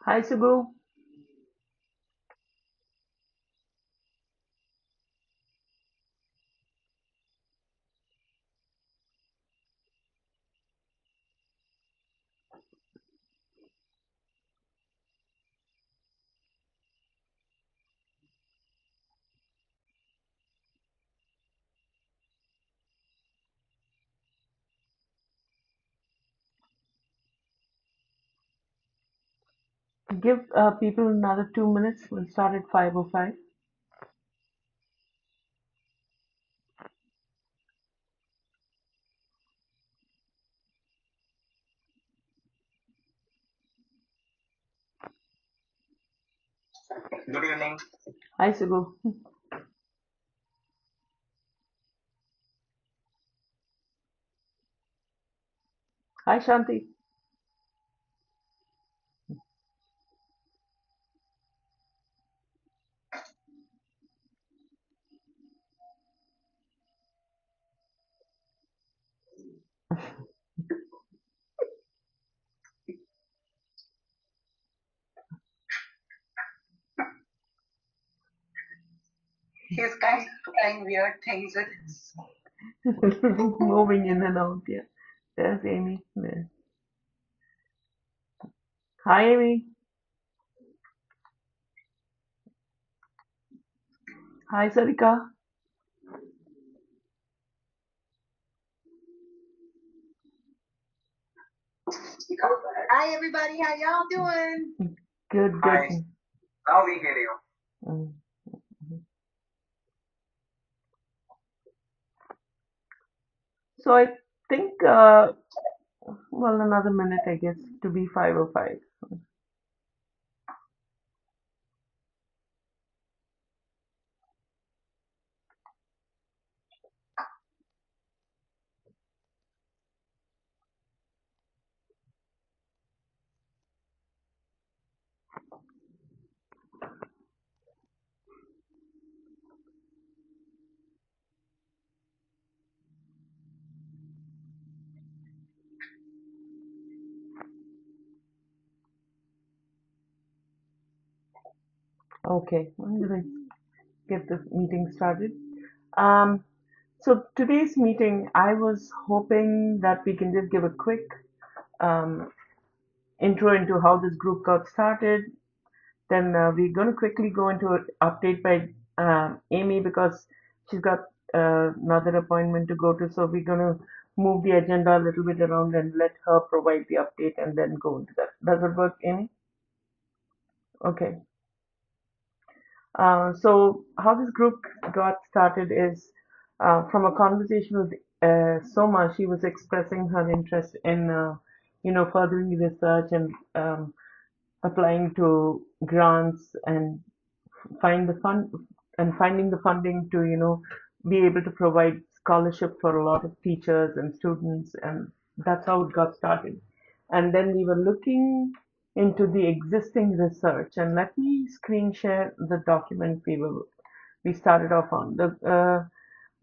Hi, Subbu. Give people another 2 minutes. We'll start at 5:05. Good evening. Hi, Subbu. Hi, Shanti. He's kind of trying weird things with his. Moving in and out. Yeah. There's Amy. There. Hi, Amy. Hi, Sarika. Hi everybody, how y'all doing? Good, Hi. good. Now we hear you. Mm. So I think, well, another minute, I guess, to be 5:05. Okay, I'm gonna get the meeting started. Um, so today's meeting, I was hoping that we can just give a quick um, intro into how this group got started. Then we're going to quickly go into an update by Amy because she's got another appointment to go to. So we're going to move the agenda a little bit around and let her provide the update and then go into that. Does it work, Amy? Okay. So how this group got started is from a conversation with Soma. She was expressing her interest in, furthering research and applying to grants and find the fund and finding the funding to be able to provide scholarship for a lot of teachers and students, and that's how it got started. And then we were looking into the existing research, and let me screen share the document we started off on the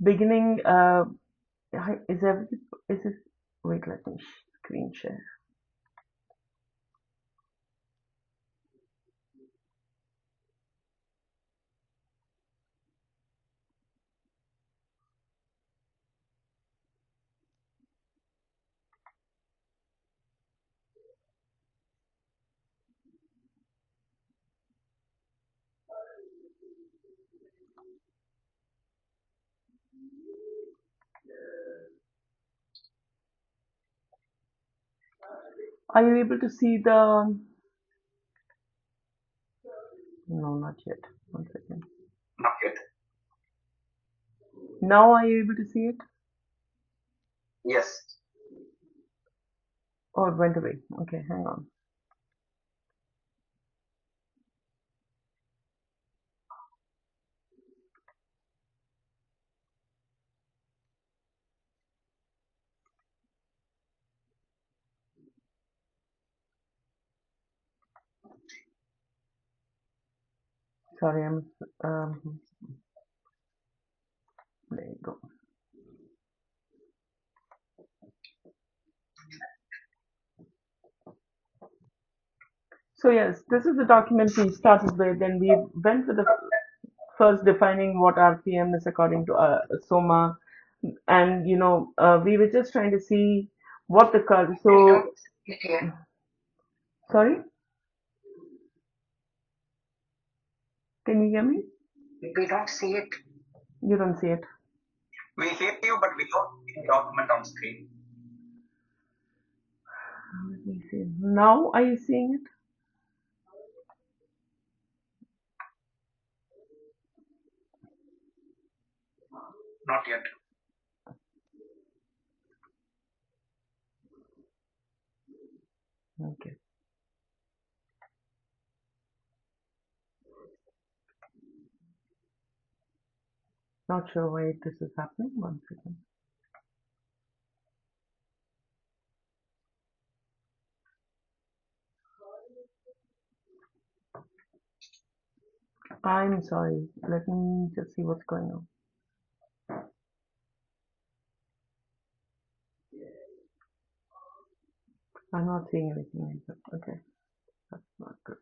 beginning. Is every is it wait, let me screen share. Are you able to see the no, not yet. One second. Not yet. Now are you able to see it? Yes. Oh, it went away. Okay, hang on. Sorry, um, there you go. So yes, this is the document we started with, and we went with the first defining what RPM is according to Soma, and we were just trying to see what the We so don't see it here. sorry, can you hear me? We don't see it. You don't see it. We hear you, but we don't see the document on screen. Let me see. Now are you seeing it? Not yet. Okay. Not sure why this is happening. One second. I'm sorry. Let me just see what's going on. I'm not seeing anything like that. Okay, that's not good.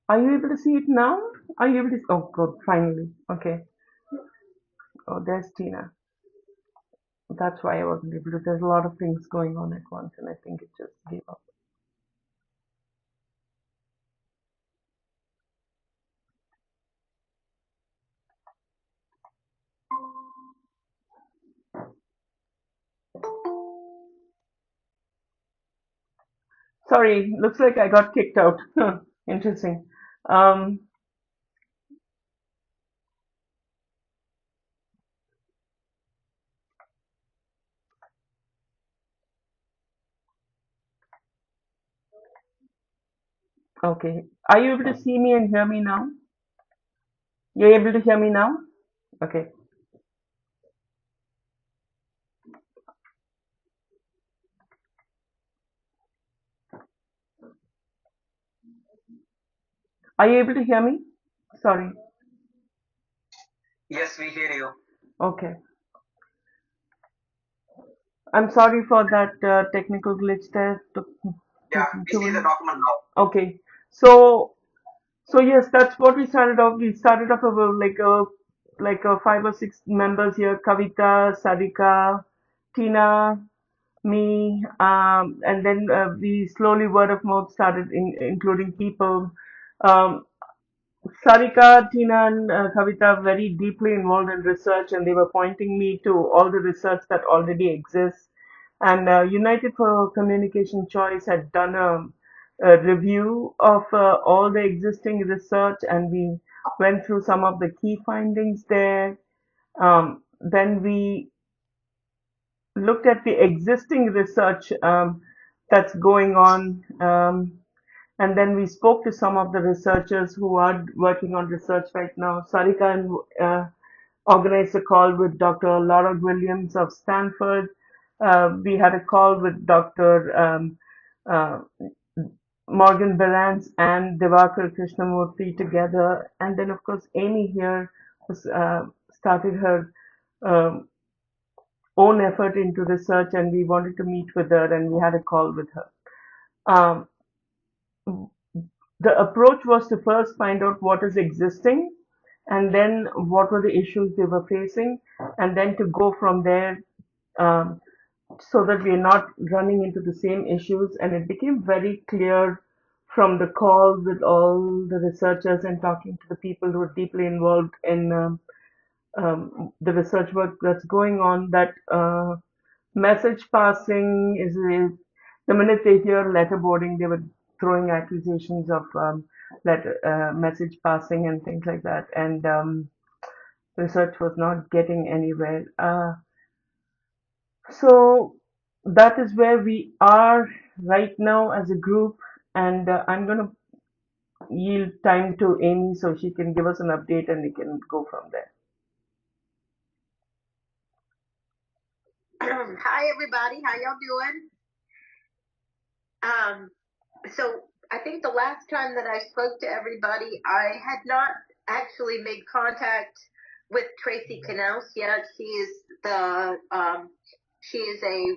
Are you able to see it now? Are you able to? Oh, good. Finally. Okay. Oh, there's Tina. That's why I wasn't able to. There's a lot of things going on at once, and I think it just gave up. Sorry. Looks like I got kicked out. Interesting. Um, okay. Are you able to see me and hear me now? You're able to hear me now? Okay. Are you able to hear me? Sorry. Yes, we hear you. Okay. I'm sorry for that technical glitch there. Yeah, we see the document now. Okay. So so yes, that's what we started off. We started off with like 5 or 6 members here: Kavita, Sarika, Tina, me, and then we slowly word of mouth started including people. Um, Sarika, Tina, and Kavita are very deeply involved in research, and they were pointing me to all the research that already exists. And United for Communication Choice had done a review of all the existing research, and we went through some of the key findings there. Then we looked at the existing research that's going on. And then we spoke to some of the researchers who are working on research right now. Sarika and, organized a call with Dr. Laura Williams of Stanford. We had a call with Dr. Uh, Morgan Berrans and Divakar Krishnamurthy together. And then, of course, Amy here was, started her um, own effort into research, and we wanted to meet with her, and we had a call with her. Um, the approach was to first find out what is existing and then what were the issues they were facing, and then to go from there, um, so that we are not running into the same issues. And it became very clear from the call with all the researchers and talking to the people who are deeply involved in the research work that's going on that message passing is the minute they hear letterboarding, they were throwing accusations of message passing and things like that, and research was not getting anywhere. So that is where we are right now as a group, and I'm going to yield time to Amy so she can give us an update and we can go from there. Hi everybody, how y'all doing? So I think the last time that I spoke to everybody, I had not actually made contact with Tracy Knauss yet. She is a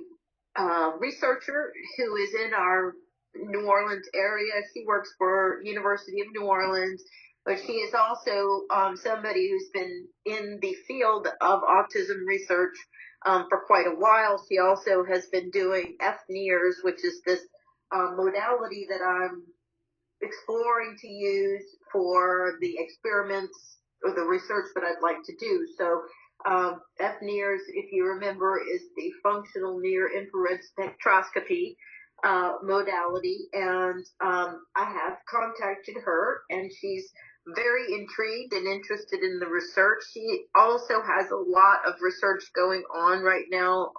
researcher who is in our New Orleans area. She works for University of New Orleans, but she is also somebody who's been in the field of autism research for quite a while. She also has been doing FNIRS, which is this modality that I'm exploring to use for the experiments or the research that I'd like to do. So FNIRS, if you remember, is the functional near infrared spectroscopy modality, and I have contacted her, and she's very intrigued and interested in the research. She also has a lot of research going on right now.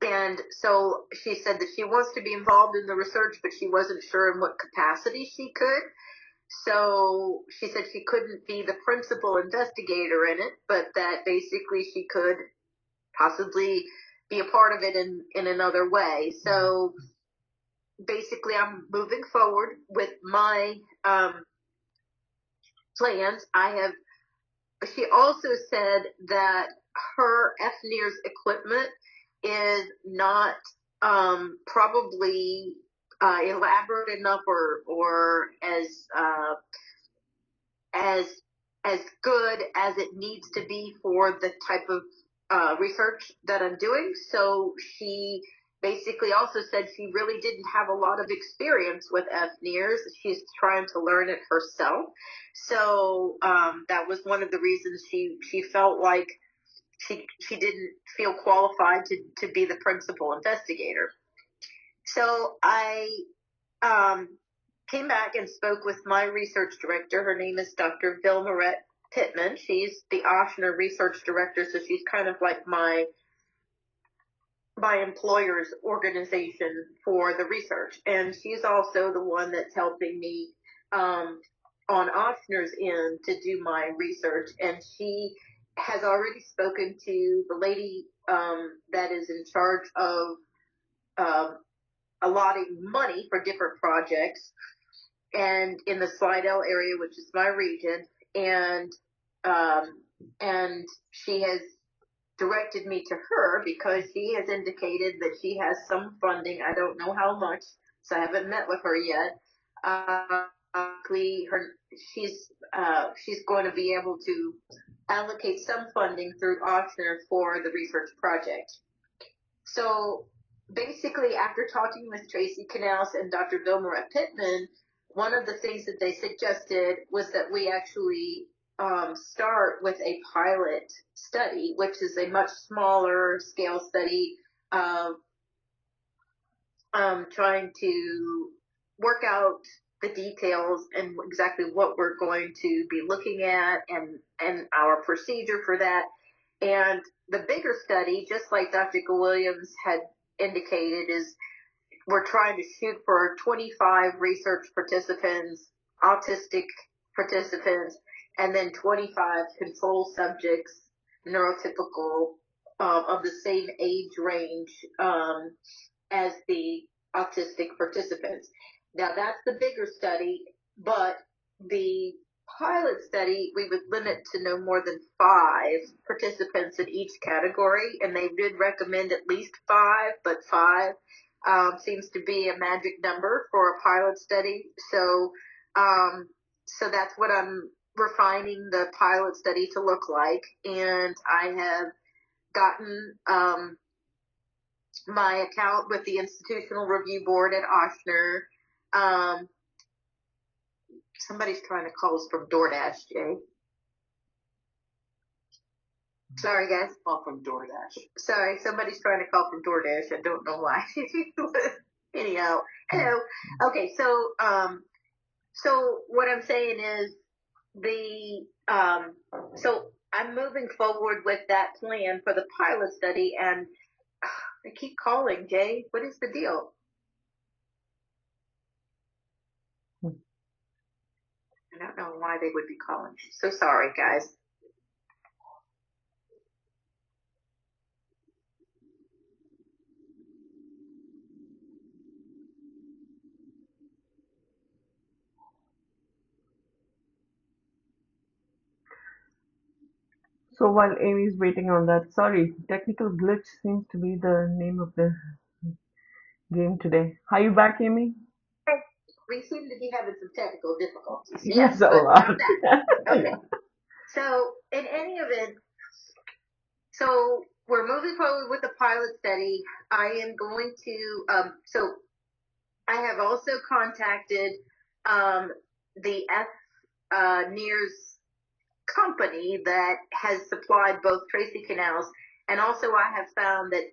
And so she said that she wants to be involved in the research, but she wasn't sure in what capacity she could. So she said she couldn't be the principal investigator in it, but that basically she could possibly be a part of it in another way. So basically I'm moving forward with my plans. She also said that her FNIRS equipment is not probably elaborate enough or as good as it needs to be for the type of research that I'm doing. So she basically also said she really didn't have a lot of experience with FNIRS. She's trying to learn it herself. So that was one of the reasons she felt like she didn't feel qualified to be the principal investigator. So I came back and spoke with my research director. Her name is Dr. Vilmarette Pittman. She's the Ochsner research director, so she's kind of like my employer's organization for the research. And she's also the one that's helping me on Ochsner's end to do my research. And she has already spoken to the lady that is in charge of allotting money for different projects, and in the Slidell area, which is my region, and she has directed me to her because she has indicated that she has some funding. I don't know how much, so I haven't met with her yet. She's going to be able to allocate some funding through Ochsner for the research project. So basically, after talking with Tracy Knauss and Dr. Vilmarette Pittman, one of the things that they suggested was that we actually start with a pilot study, which is a much smaller scale study of trying to work out the details and exactly what we're going to be looking at and our procedure for that. And the bigger study, just like Dr. Williams had indicated, is we're trying to shoot for 25 research participants, autistic participants, and then 25 control subjects, neurotypical, of the same age range as the autistic participants. Now that's the bigger study, but the pilot study, we would limit to no more than 5 participants in each category, and they did recommend at least 5, but 5 seems to be a magic number for a pilot study. So that's what I'm refining the pilot study to look like, and I have gotten my account with the Institutional Review Board at Ochsner. Somebody's trying to call us from DoorDash, Jay. Sorry, guys. Call from DoorDash. Sorry, somebody's trying to call from DoorDash. I don't know why. Anyhow, hello. Okay, so what I'm saying is so I'm moving forward with that plan for the pilot study, and I keep calling, Jay. What is the deal? I don't know why they would be calling. So sorry, guys. So while Amy's waiting on that, sorry, technical glitch seems to be the name of the game today. Are you back, Amy? We seem to be having some technical difficulties. Yes, Yes, a but lot. I'm back. Okay. Yeah. So in any event, so we're moving forward with the pilot study. I am going to, so I have also contacted the NEARS company that has supplied both Tracy canals, and also I have found that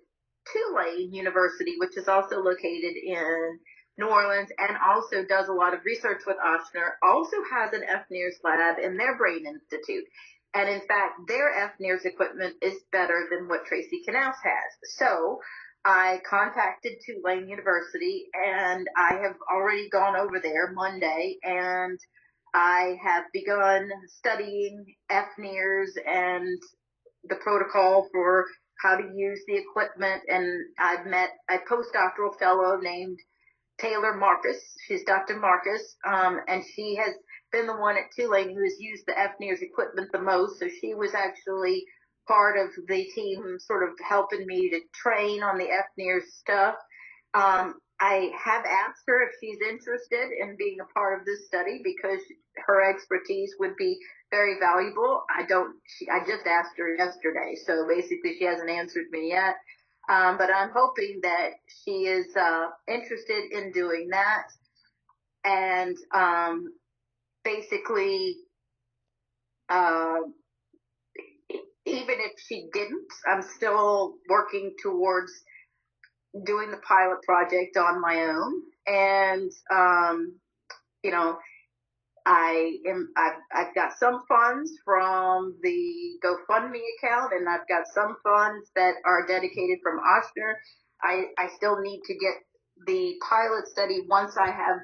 Tulane University, which is also located in New Orleans and also does a lot of research with Ochsner, also has an FNIRS lab in their Brain Institute. And in fact, their FNIRS equipment is better than what Tracy Canals has. So I contacted Tulane University, and I have already gone over there Monday, and I have begun studying FNIRS and the protocol for how to use the equipment. And I've met a postdoctoral fellow named Taylor Marcus. She's Dr. Marcus, and she has been the one at Tulane who has used the FNIRS equipment the most. So she was actually part of the team sort of helping me to train on the FNIRS stuff. I have asked her if she's interested in being a part of this study because her expertise would be very valuable. I just asked her yesterday, so basically she hasn't answered me yet. But I'm hoping that she is interested in doing that. And basically, uh, even if she didn't, I'm still working towards doing the pilot project on my own. And, you know, I've got some funds from the GoFundMe account, and I've got some funds that are dedicated from Ochsner. I still need to get the pilot study once I have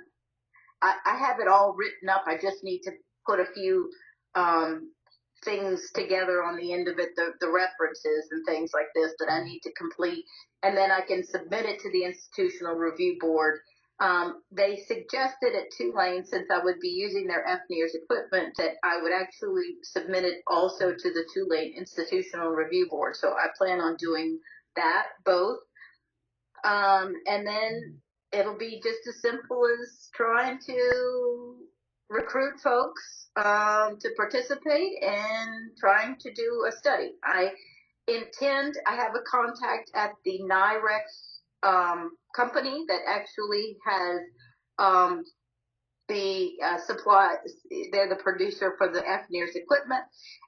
it all written up. I just need to put a few things together on the end of it, the references and things like this that I need to complete, and then I can submit it to the Institutional Review Board. They suggested at Tulane, since I would be using their FNIRS equipment, that I would actually submit it also to the Tulane Institutional Review Board. So I plan on doing that both. And then it'll be just as simple as trying to recruit folks to participate and trying to do a study. I have a contact at the NIREX company that actually has the supply. They're the producer for the FNIRS equipment,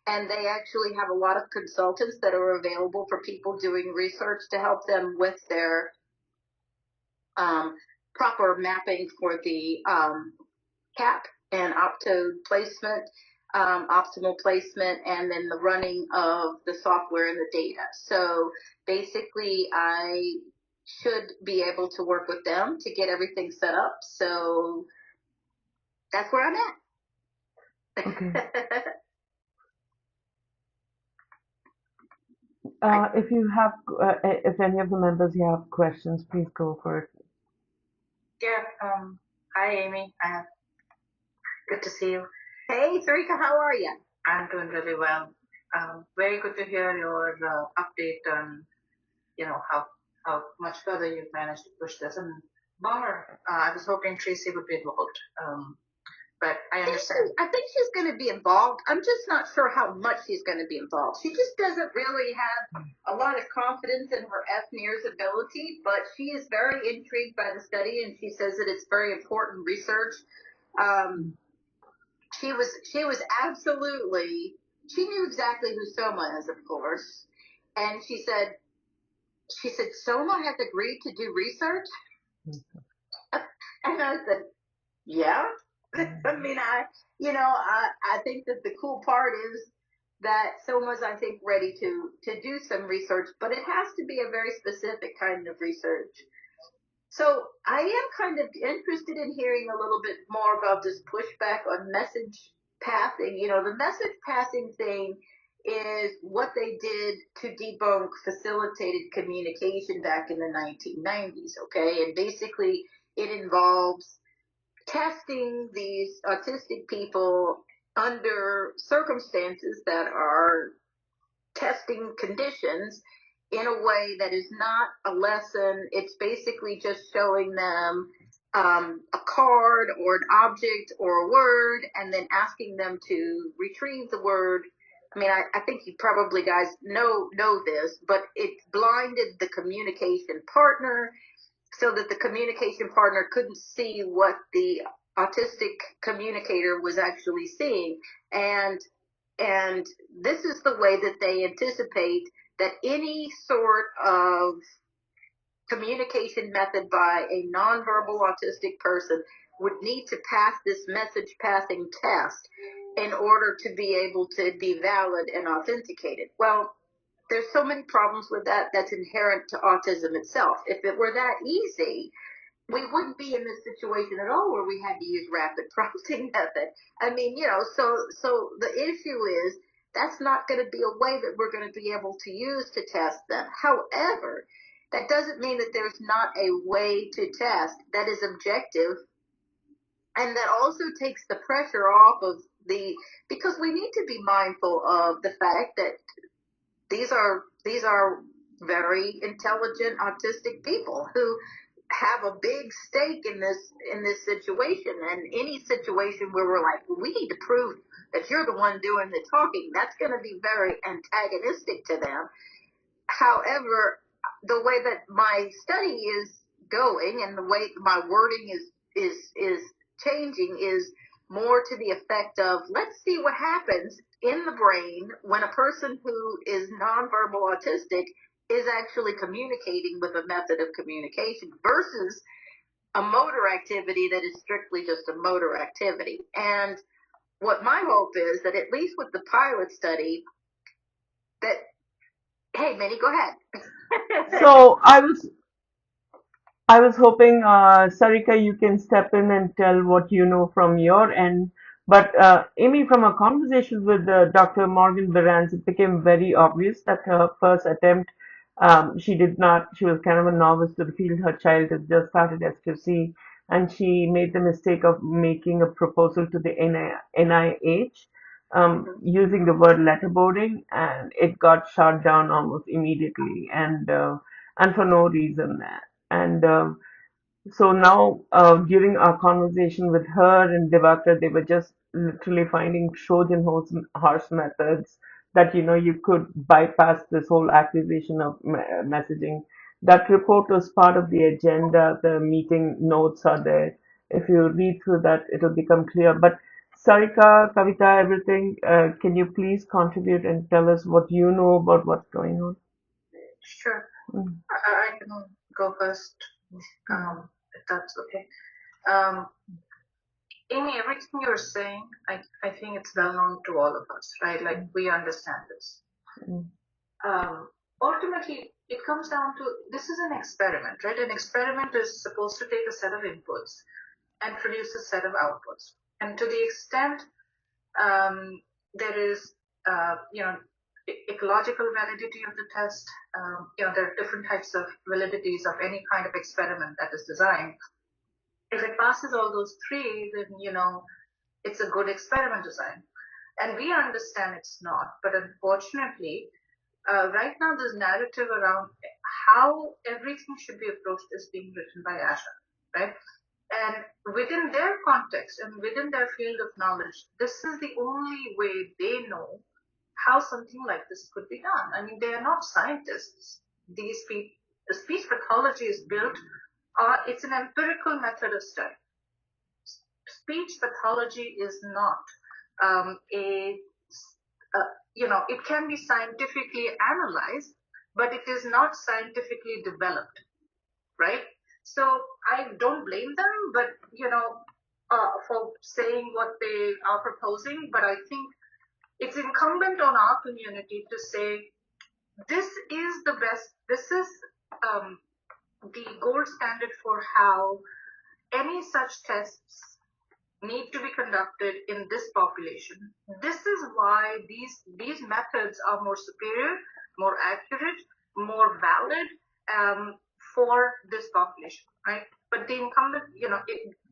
and they actually have a lot of consultants that are available for people doing research to help them with their proper mapping for the cap and optimal placement, and then the running of the software and the data. So basically, I should be able to work with them to get everything set up. So that's where I'm at. Okay. If any of the members here have questions, please go for it. Yeah. Hi, Amy. Good to see you. Hey, Sarika, how are you? I'm doing really well. Very good to hear your update on, how much further you've managed to push this. And bummer. I was hoping Tracy would be involved. But I understand. I think she's going to be involved. I'm just not sure how much she's going to be involved. She just doesn't really have a lot of confidence in her FNIRS ability, but she is very intrigued by the study, and she says that it's very important research. She was absolutely, she knew exactly who Soma is, of course, and she said, Soma has agreed to do research? And I said, yeah. I mean, I think that the cool part is that Soma's, I think, ready to do some research, but it has to be a very specific kind of research. So I am kind of interested in hearing a little bit more about this pushback on message passing. The message passing thing is what they did to debunk facilitated communication back in the 1990s, okay? And basically it involves testing these autistic people under circumstances that are testing conditions in a way that is not a lesson. It's basically just showing them a card or an object or a word and then asking them to retrieve the word. I mean, I think you probably guys know this, but it blinded the communication partner so that the communication partner couldn't see what the autistic communicator was actually seeing. And this is the way that they anticipate that any sort of communication method by a nonverbal autistic person would need to pass this message passing test in order to be able to be valid and authenticated. Well, there's so many problems with that that's inherent to autism itself. If it were that easy, we wouldn't be in this situation at all where we had to use rapid prompting method. I mean, so the issue is that's not going to be a way that we're going to be able to use to test them. However, that doesn't mean that there's not a way to test that is objective and that also takes the pressure off of because we need to be mindful of the fact that these are very intelligent autistic people who have a big stake in this situation, and any situation where we're like, well, we need to prove that you're the one doing the talking, that's going to be very antagonistic to them. However, the way that my study is going and the way my wording is changing is more to the effect of, let's see what happens in the brain when a person who is nonverbal autistic is actually communicating with a method of communication versus a motor activity that is strictly just a motor activity. And what my hope is that at least with the pilot study that, hey, Minnie, go ahead. So I was hoping, Sarika, you can step in and tell what you know from your end. But Amy, from a conversation with Dr. Morgan Behrens, it became very obvious that her first attempt, she was kind of a novice to the field. Her child had just started S2C, and she made the mistake of making a proposal to the NIH using the word letterboarding, and it got shot down almost immediately, and for no reason. And so now, during our conversation with her and Divakar, they were just literally finding Trojan horse methods that you could bypass this whole accusation of messaging. That report was part of the agenda. The meeting notes are there. If you read through that, it'll become clear. But Sarika, Kavita, everything, can you please contribute and tell us what you know about what's going on? Sure. Mm. I can go first, if that's okay. Um, Amy, everything you're saying, I think it's well known to all of us, right? Like, we understand this. Mm. Ultimately, it comes down to, this is an experiment, right? An experiment is supposed to take a set of inputs and produce a set of outputs. And to the extent there is, ecological validity of the test, there are different types of validities of any kind of experiment that is designed. If it passes all those three, then, it's a good experiment design. And we understand it's not, but unfortunately, right now this narrative around how everything should be approached is being written by ASHA, right? And within their context and within their field of knowledge, this is the only way they know how something like this could be done. I mean, they are not scientists. The speech pathology is built, it's an empirical method of study. Speech pathology is not it can be scientifically analyzed, but it is not scientifically developed, right? So I don't blame them, but for saying what they are proposing. But I think it's incumbent on our community to say this is the best. This is the gold standard for how any such tests need to be conducted in this population. This is why these methods are more superior, more accurate, more valid for this population, right? But the incumbent,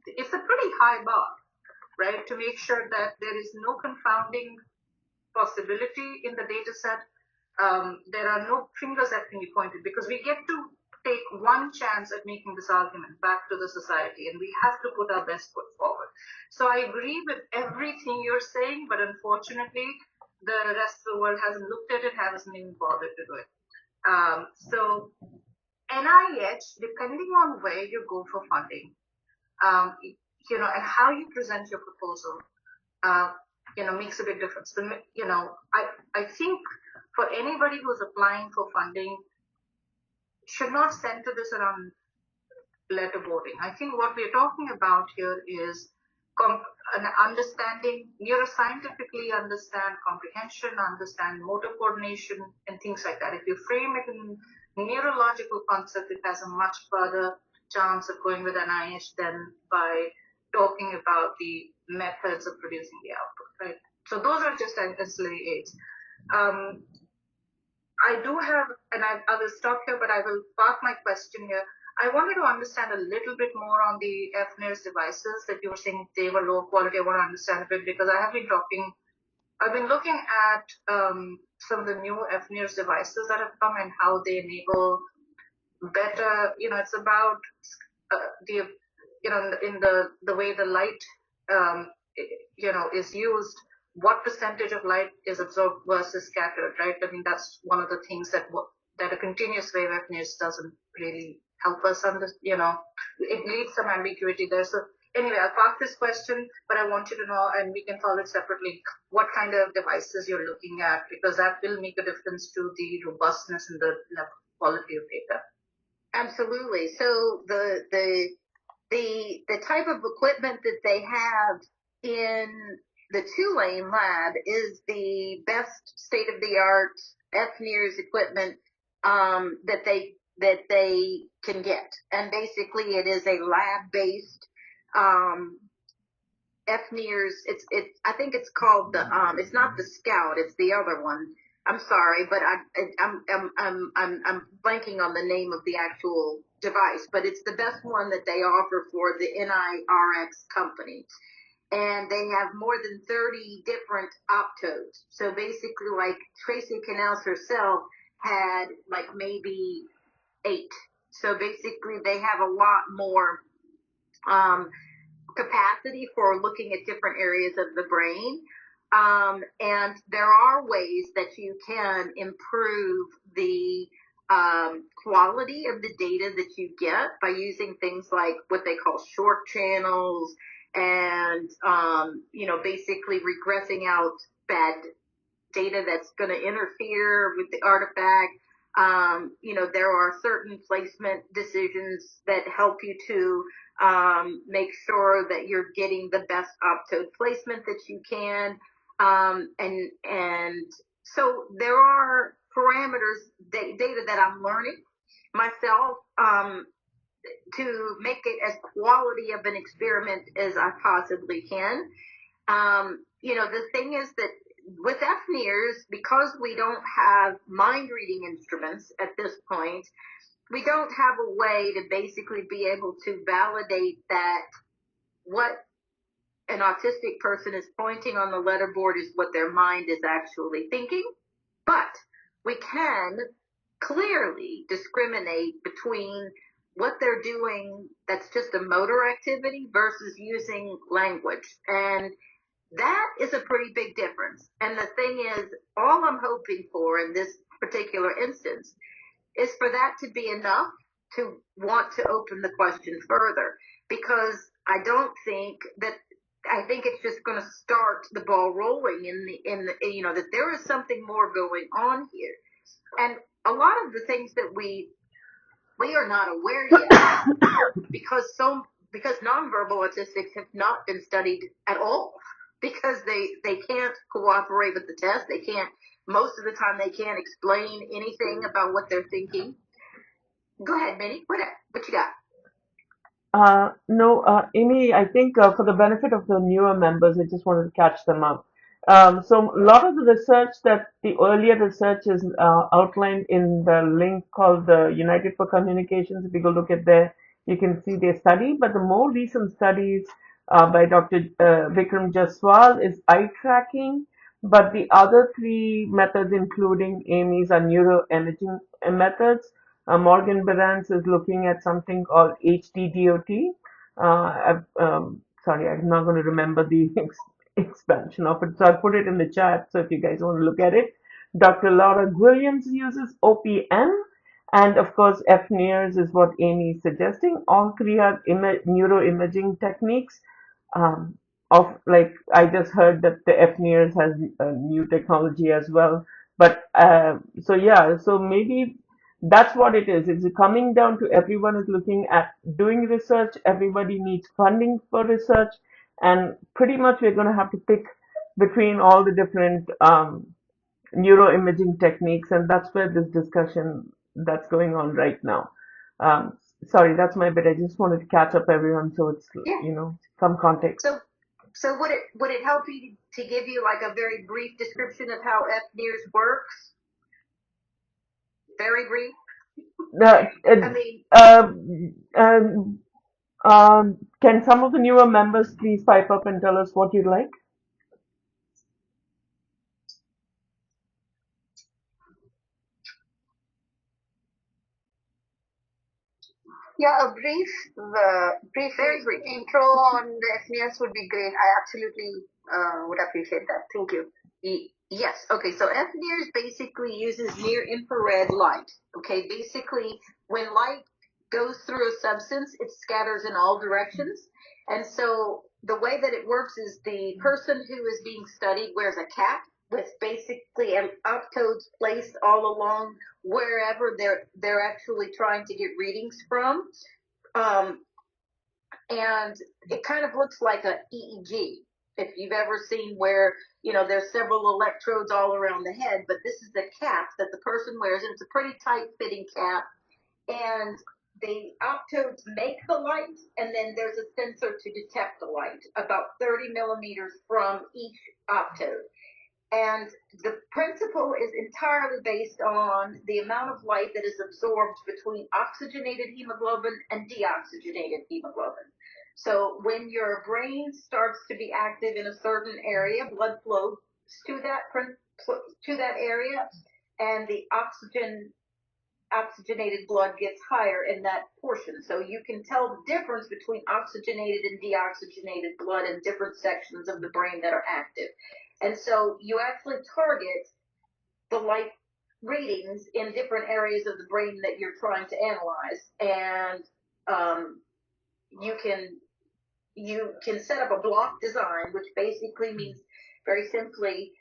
it's a pretty high bar, right, to make sure that there is no confounding possibility in the data set, there are no fingers that can be pointed because we get to take one chance at making this argument back to the society, and we have to put our best foot forward. So I agree with everything you're saying, but unfortunately, the rest of the world hasn't looked at it, hasn't even bothered to do it. So NIH, depending on where you go for funding, and how you present your proposal, makes a big difference. I think for anybody who's applying for funding, should not center this around letterboarding. I think what we're talking about here is an understanding, neuroscientifically understand comprehension, understand motor coordination, and things like that. If you frame it in neurological concept, it has a much further chance of going with NIH than by talking about the methods of producing the output, right? So those are just ancillary aids. I do have, and I will stop here, but I will park my question here. I wanted to understand a little bit more on the FNIRS devices that you were saying they were low quality. I want to understand a bit because I've been looking at some of the new FNIRS devices that have come and how they enable better, it's about in the way the light, is used, what percentage of light is absorbed versus scattered, right? I mean, that's one of the things that a continuous wave FNIRS doesn't really help us understand, it leaves some ambiguity there. So anyway, I'll park this question, but I want you to know, and we can follow it separately, what kind of devices you're looking at, because that will make a difference to the robustness and the quality of data. Absolutely. So the type of equipment that they have in the Tulane lab is the best state-of-the-art FNIRS equipment that they can get, and basically it is a lab-based FNIRS. I think it's called the it's not the Scout, it's the other one. I'm sorry, but I'm blanking on the name of the actual device, but it's the best one that they offer for the NIRX company. And they have more than 30 different optodes. So basically, like Tracy Canals herself had like maybe 8. So basically, they have a lot more capacity for looking at different areas of the brain. And there are ways that you can improve the quality of the data that you get by using things like what they call short channels and, basically regressing out bad data that's going to interfere with the artifact. There are certain placement decisions that help you to make sure that you're getting the best optode placement that you can. And so there are parameters, data that I'm learning myself to make it as quality of an experiment as I possibly can. The thing is that with FNIRS, because we don't have mind reading instruments at this point, we don't have a way to basically be able to validate that what an autistic person is pointing on the letterboard is what their mind is actually thinking. But we can clearly discriminate between what they're doing that's just a motor activity versus using language. And that is a pretty big difference. And the thing is, all I'm hoping for in this particular instance is for that to be enough to want to open the question further, because I think it's just going to start the ball rolling in the that there is something more going on here. And a lot of the things that we are not aware yet because nonverbal autistics have not been studied at all, because they can't cooperate with the test. They can't, most of the time they can't explain anything about what they're thinking. Go ahead, Minnie. What you got? No, Amy, I think for the benefit of the newer members, I just wanted to catch them up. So a lot of the research the earlier research is outlined in the link called the United for Communications. If you go look at there, you can see their study. But the more recent studies by Dr. Vikram Jaswal is eye tracking, but the other three methods, including Amy's, are neuroimaging methods. Morgan Behrens is looking at something called HDDOT. Sorry, I'm not going to remember the expansion of it, so I'll put it in the chat. So if you guys want to look at it, Dr. Laura Williams uses OPM, and of course, FNIRS is what Amy is suggesting. All three are neuroimaging techniques. Um, of like I just heard that the FNIRS has new technology as well. But so yeah, so maybe that's what it is. It's coming down to everyone is looking at doing research. Everybody needs funding for research, and pretty much we're going to have to pick between all the different neuroimaging techniques, and that's where this discussion that's going on right now. Um, Sorry, that's my bit. I just wanted to catch up everyone so it's Yeah. some context. So would it help you to give you like a very brief description of how FNIRS works? Very brief. I mean, can some of the newer members please pipe up and tell us what you'd like? yeah, a brief Very brief. intro on the FNIRS would be great. I absolutely would appreciate that. Thank you. Yes. Okay. So FNIRS basically uses near infrared light. Okay. Basically, when light goes through a substance, it scatters in all directions. And so the way that it works is the person who is being studied wears a cap with basically optodes placed all along wherever they're actually trying to get readings from. And it kind of looks like a EEG. If you've ever seen where, there's several electrodes all around the head, but this is the cap that the person wears, and it's a pretty tight fitting cap. And the optodes make the light, and then there's a sensor to detect the light, about 30 millimeters from each optode. And the principle is entirely based on the amount of light that is absorbed between oxygenated hemoglobin and deoxygenated hemoglobin. So when your brain starts to be active in a certain area, blood flows to that area, and the oxygenated blood gets higher in that portion. So you can tell the difference between oxygenated and deoxygenated blood in different sections of the brain that are active. And so you actually target the light readings in different areas of the brain that you're trying to analyze. And you can set up a block design, which basically means very simply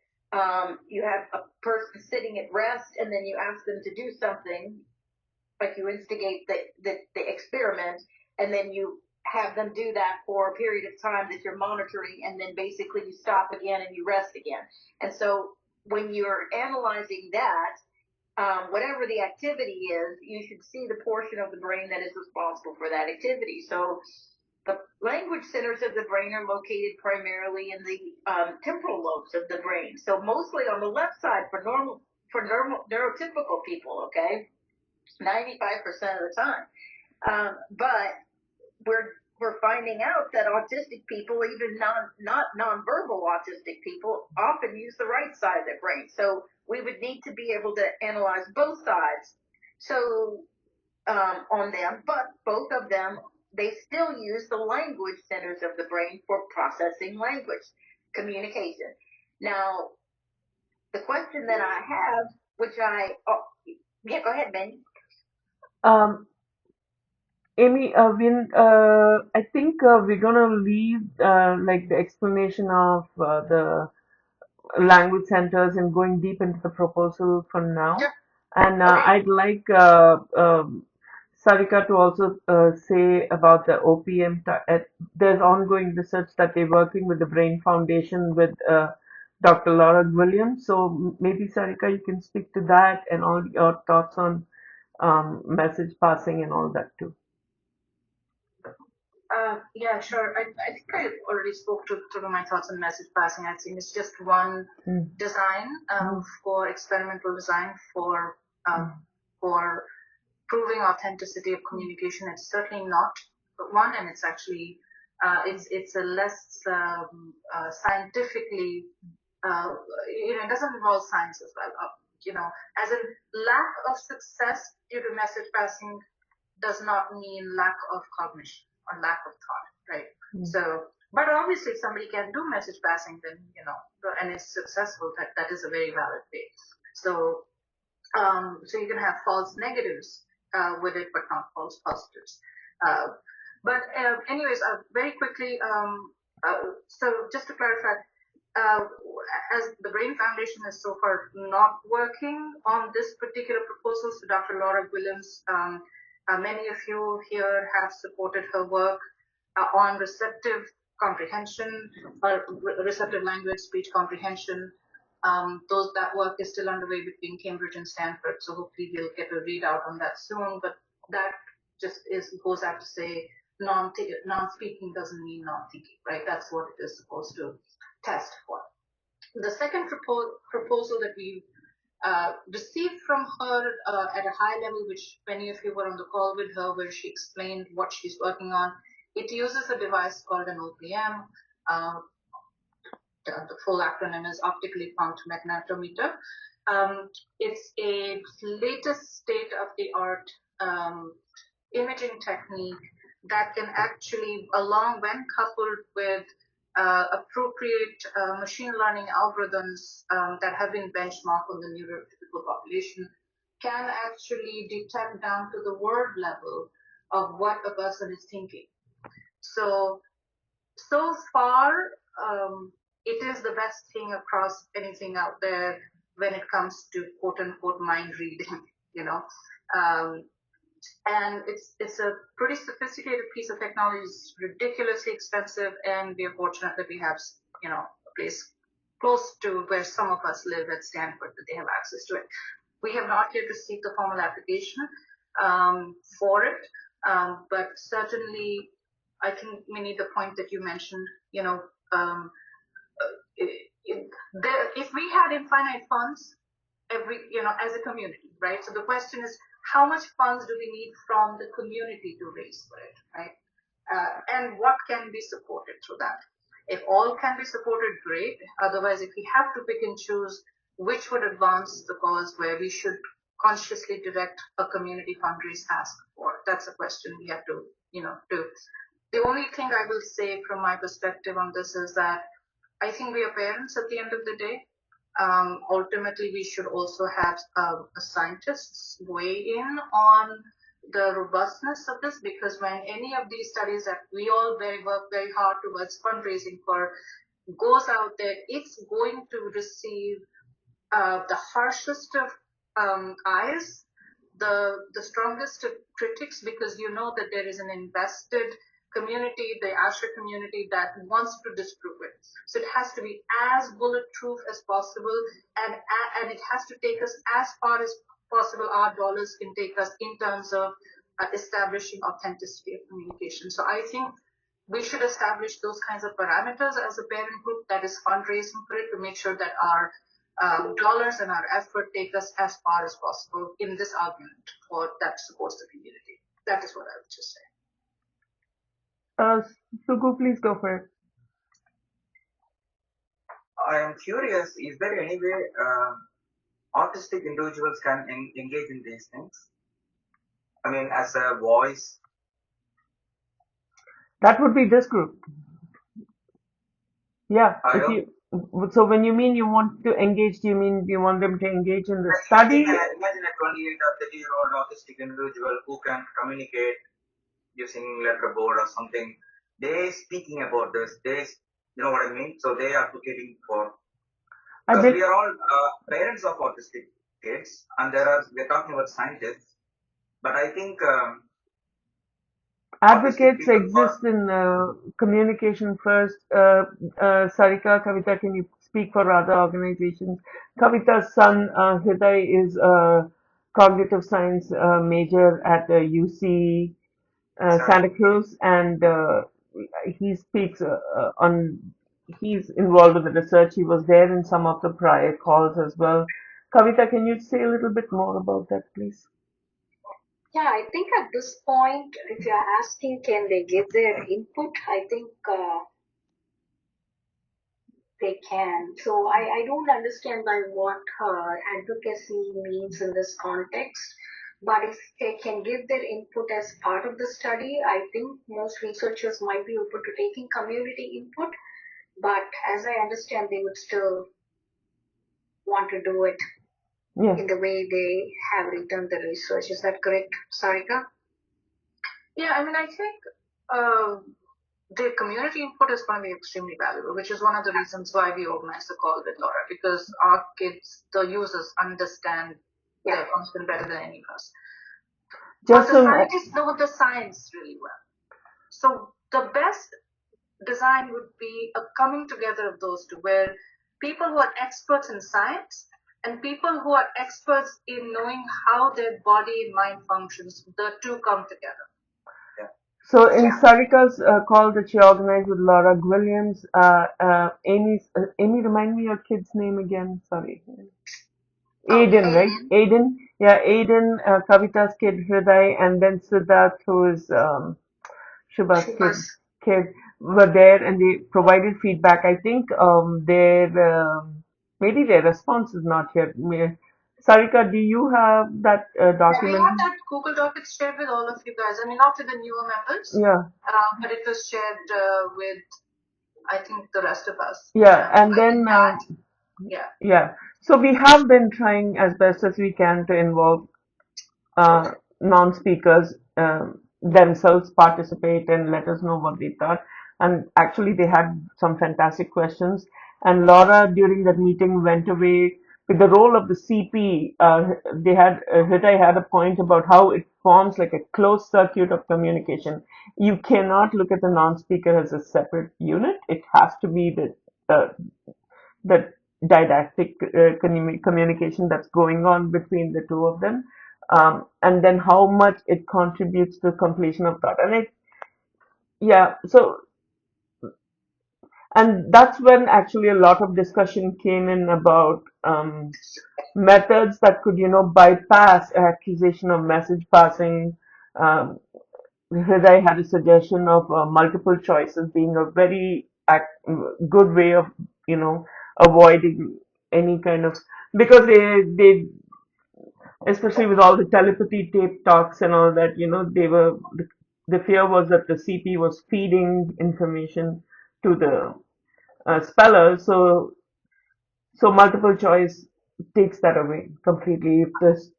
you have a person sitting at rest, and then you ask them to do something, like you instigate the experiment, and then you have them do that for a period of time that you're monitoring, and then basically you stop again and you rest again. And so when you're analyzing that, whatever the activity is, you should see the portion of the brain that is responsible for that activity. So the language centers of the brain are located primarily in the temporal lobes of the brain. So mostly on the left side for normal neurotypical people, okay, 95% of the time. But we're finding out that autistic people, even not nonverbal autistic people, often use the right side of their brain. So we would need to be able to analyze both sides. So on them, but both of them, they still use the language centers of the brain for processing language, communication. Now, the question that I have, yeah, go ahead, Ben. Amy, I think we're gonna leave like the explanation of the language centers and going deep into the proposal for now. Sure. And Okay. I'd like Sarika to also say about the OPM. There's ongoing research that they're working with the Brain Foundation with Dr. Laura Williams. So maybe Sarika, you can speak to that and all your thoughts on message passing and all that too. Yeah, sure. I think I already spoke to my thoughts on message passing. I think it's just one design for experimental design for proving authenticity of communication. It's certainly not one, and it's actually it's a less scientifically uh, it doesn't involve science as well. As in lack of success due to message passing does not mean lack of cognition or lack of thought, right? So, but obviously, if somebody can do message passing, then and is successful, that is a very valid way. So, so you can have false negatives with it, but not false positives. But anyways, very quickly, so just to clarify, uh, as the Brain Foundation is so far not working on this particular proposal, so Dr. Laura Williams, many of you here have supported her work on receptive comprehension or receptive language speech comprehension. That work is still underway between Cambridge and Stanford, so hopefully we'll get a readout on that soon. But that just goes out to say non-speaking doesn't mean non-thinking, right? That's what it is supposed to test for. The second proposal that we received from her at a high level, which many of you were on the call with her, where she explained what she's working on. It uses a device called an OPM. The full acronym is optically pumped magnetometer. It's a latest state-of-the-art imaging technique that can actually, when coupled with appropriate machine learning algorithms that have been benchmarked on the neurotypical population, can actually detect down to the word level of what a person is thinking. So far, it is the best thing across anything out there when it comes to quote unquote mind reading, and it's a pretty sophisticated piece of technology. It's ridiculously expensive, and we are fortunate that we have a place close to where some of us live at Stanford that they have access to it. We have not yet received the formal application for it, but certainly I think, Minnie, the point that you mentioned, if we had infinite funds, as a community, right? So the question is, how much funds do we need from the community to raise for it, right? And what can be supported through that? If all can be supported, great. Otherwise, if we have to pick and choose which would advance the cause, where we should consciously direct a community fundraise ask for, that's a question we have to, do. The only thing I will say from my perspective on this is that I think we are parents at the end of the day. Ultimately, we should also have scientists weigh in on the robustness of this, because when any of these studies that we all work very hard towards fundraising for goes out there, it's going to receive the harshest of eyes, the strongest of critics, because that there is an invested community, the Asher community, that wants to disprove it. So it has to be as bulletproof as possible, and it has to take us as far as possible. Our dollars can take us in terms of establishing authenticity of communication. So I think we should establish those kinds of parameters as a parent group that is fundraising for it, to make sure that our dollars and our effort take us as far as possible in this argument for that supports the community. That is what I would just say. Sugu, please go for it. I am curious, is there any way autistic individuals can engage in these things? I mean, as a voice? That would be this group. Yeah. So when you mean you want to engage, do you mean you want them to engage in the study? Imagine a 28 or 30-year-old autistic individual who can communicate using letterboard or something. They're speaking about this. You know what I mean? So they are advocating for. Because we are all parents of autistic kids, and we're talking about scientists. But I think advocates exist in communication first. Sarika, Kavita, can you speak for other organizations? Kavita's son, Hriday, is a cognitive science major at UC Santa Cruz, and he speaks he's involved with the research. He was there in some of the prior calls as well. Kavita, can you say a little bit more about that, please? Yeah, I think at this point, if you're asking, can they give their input? I think they can. So I don't understand by what advocacy means in this context. But if they can give their input as part of the study, I think most researchers might be open to taking community input. But as I understand, they would still want to do it Yeah. in the way they have written the research. Is that correct, Sarika? Yeah, I mean, I think uh, the community input is going to be extremely valuable, which is one of the reasons why we organized the call with Laura, because our kids, the users, understand Yeah. their function better than any of us. Just But the some, scientists know the science really well. So the best design would be a coming together of those two, where people who are experts in science and people who are experts in knowing how their body and mind functions, the two come together. so in Yeah. Sarika's call that she organized with Laura Williams, Amy, remind me your kid's name again. Sorry. Aiden, right? Aiden. Aiden. Yeah, Aiden, Kavita's kid, Hriday, and then Siddharth, who is Shubha's Shubhas. kid, were there and they provided feedback. I think maybe their response is not here. Sarika, do you have that We document? have that Google Doc. It's shared with all of you guys. I mean, not with the newer members, Yeah. but it was shared with, I think, the rest of us. Yeah, and I then did that. Yeah. yeah. So we have been trying as best as we can to involve non-speakers themselves participate and let us know what they thought. And actually, they had some fantastic questions. And Laura, during that meeting, went away with the role of the CP. They had Hriday had a point about how it forms like a closed circuit of communication. You cannot look at the non-speaker as a separate unit. It has to be the didactic communication that's going on between the two of them, and then how much it contributes to completion of thought. And yeah, so, and that's when actually a lot of discussion came in about methods that could, bypass accusation of message passing. Um, Hriday had a suggestion of multiple choices being a very good way of, avoiding any kind of, because they especially with all the telepathy tape talks and all that, the fear was that the CP was feeding information to the speller, so multiple choice takes that away completely. If this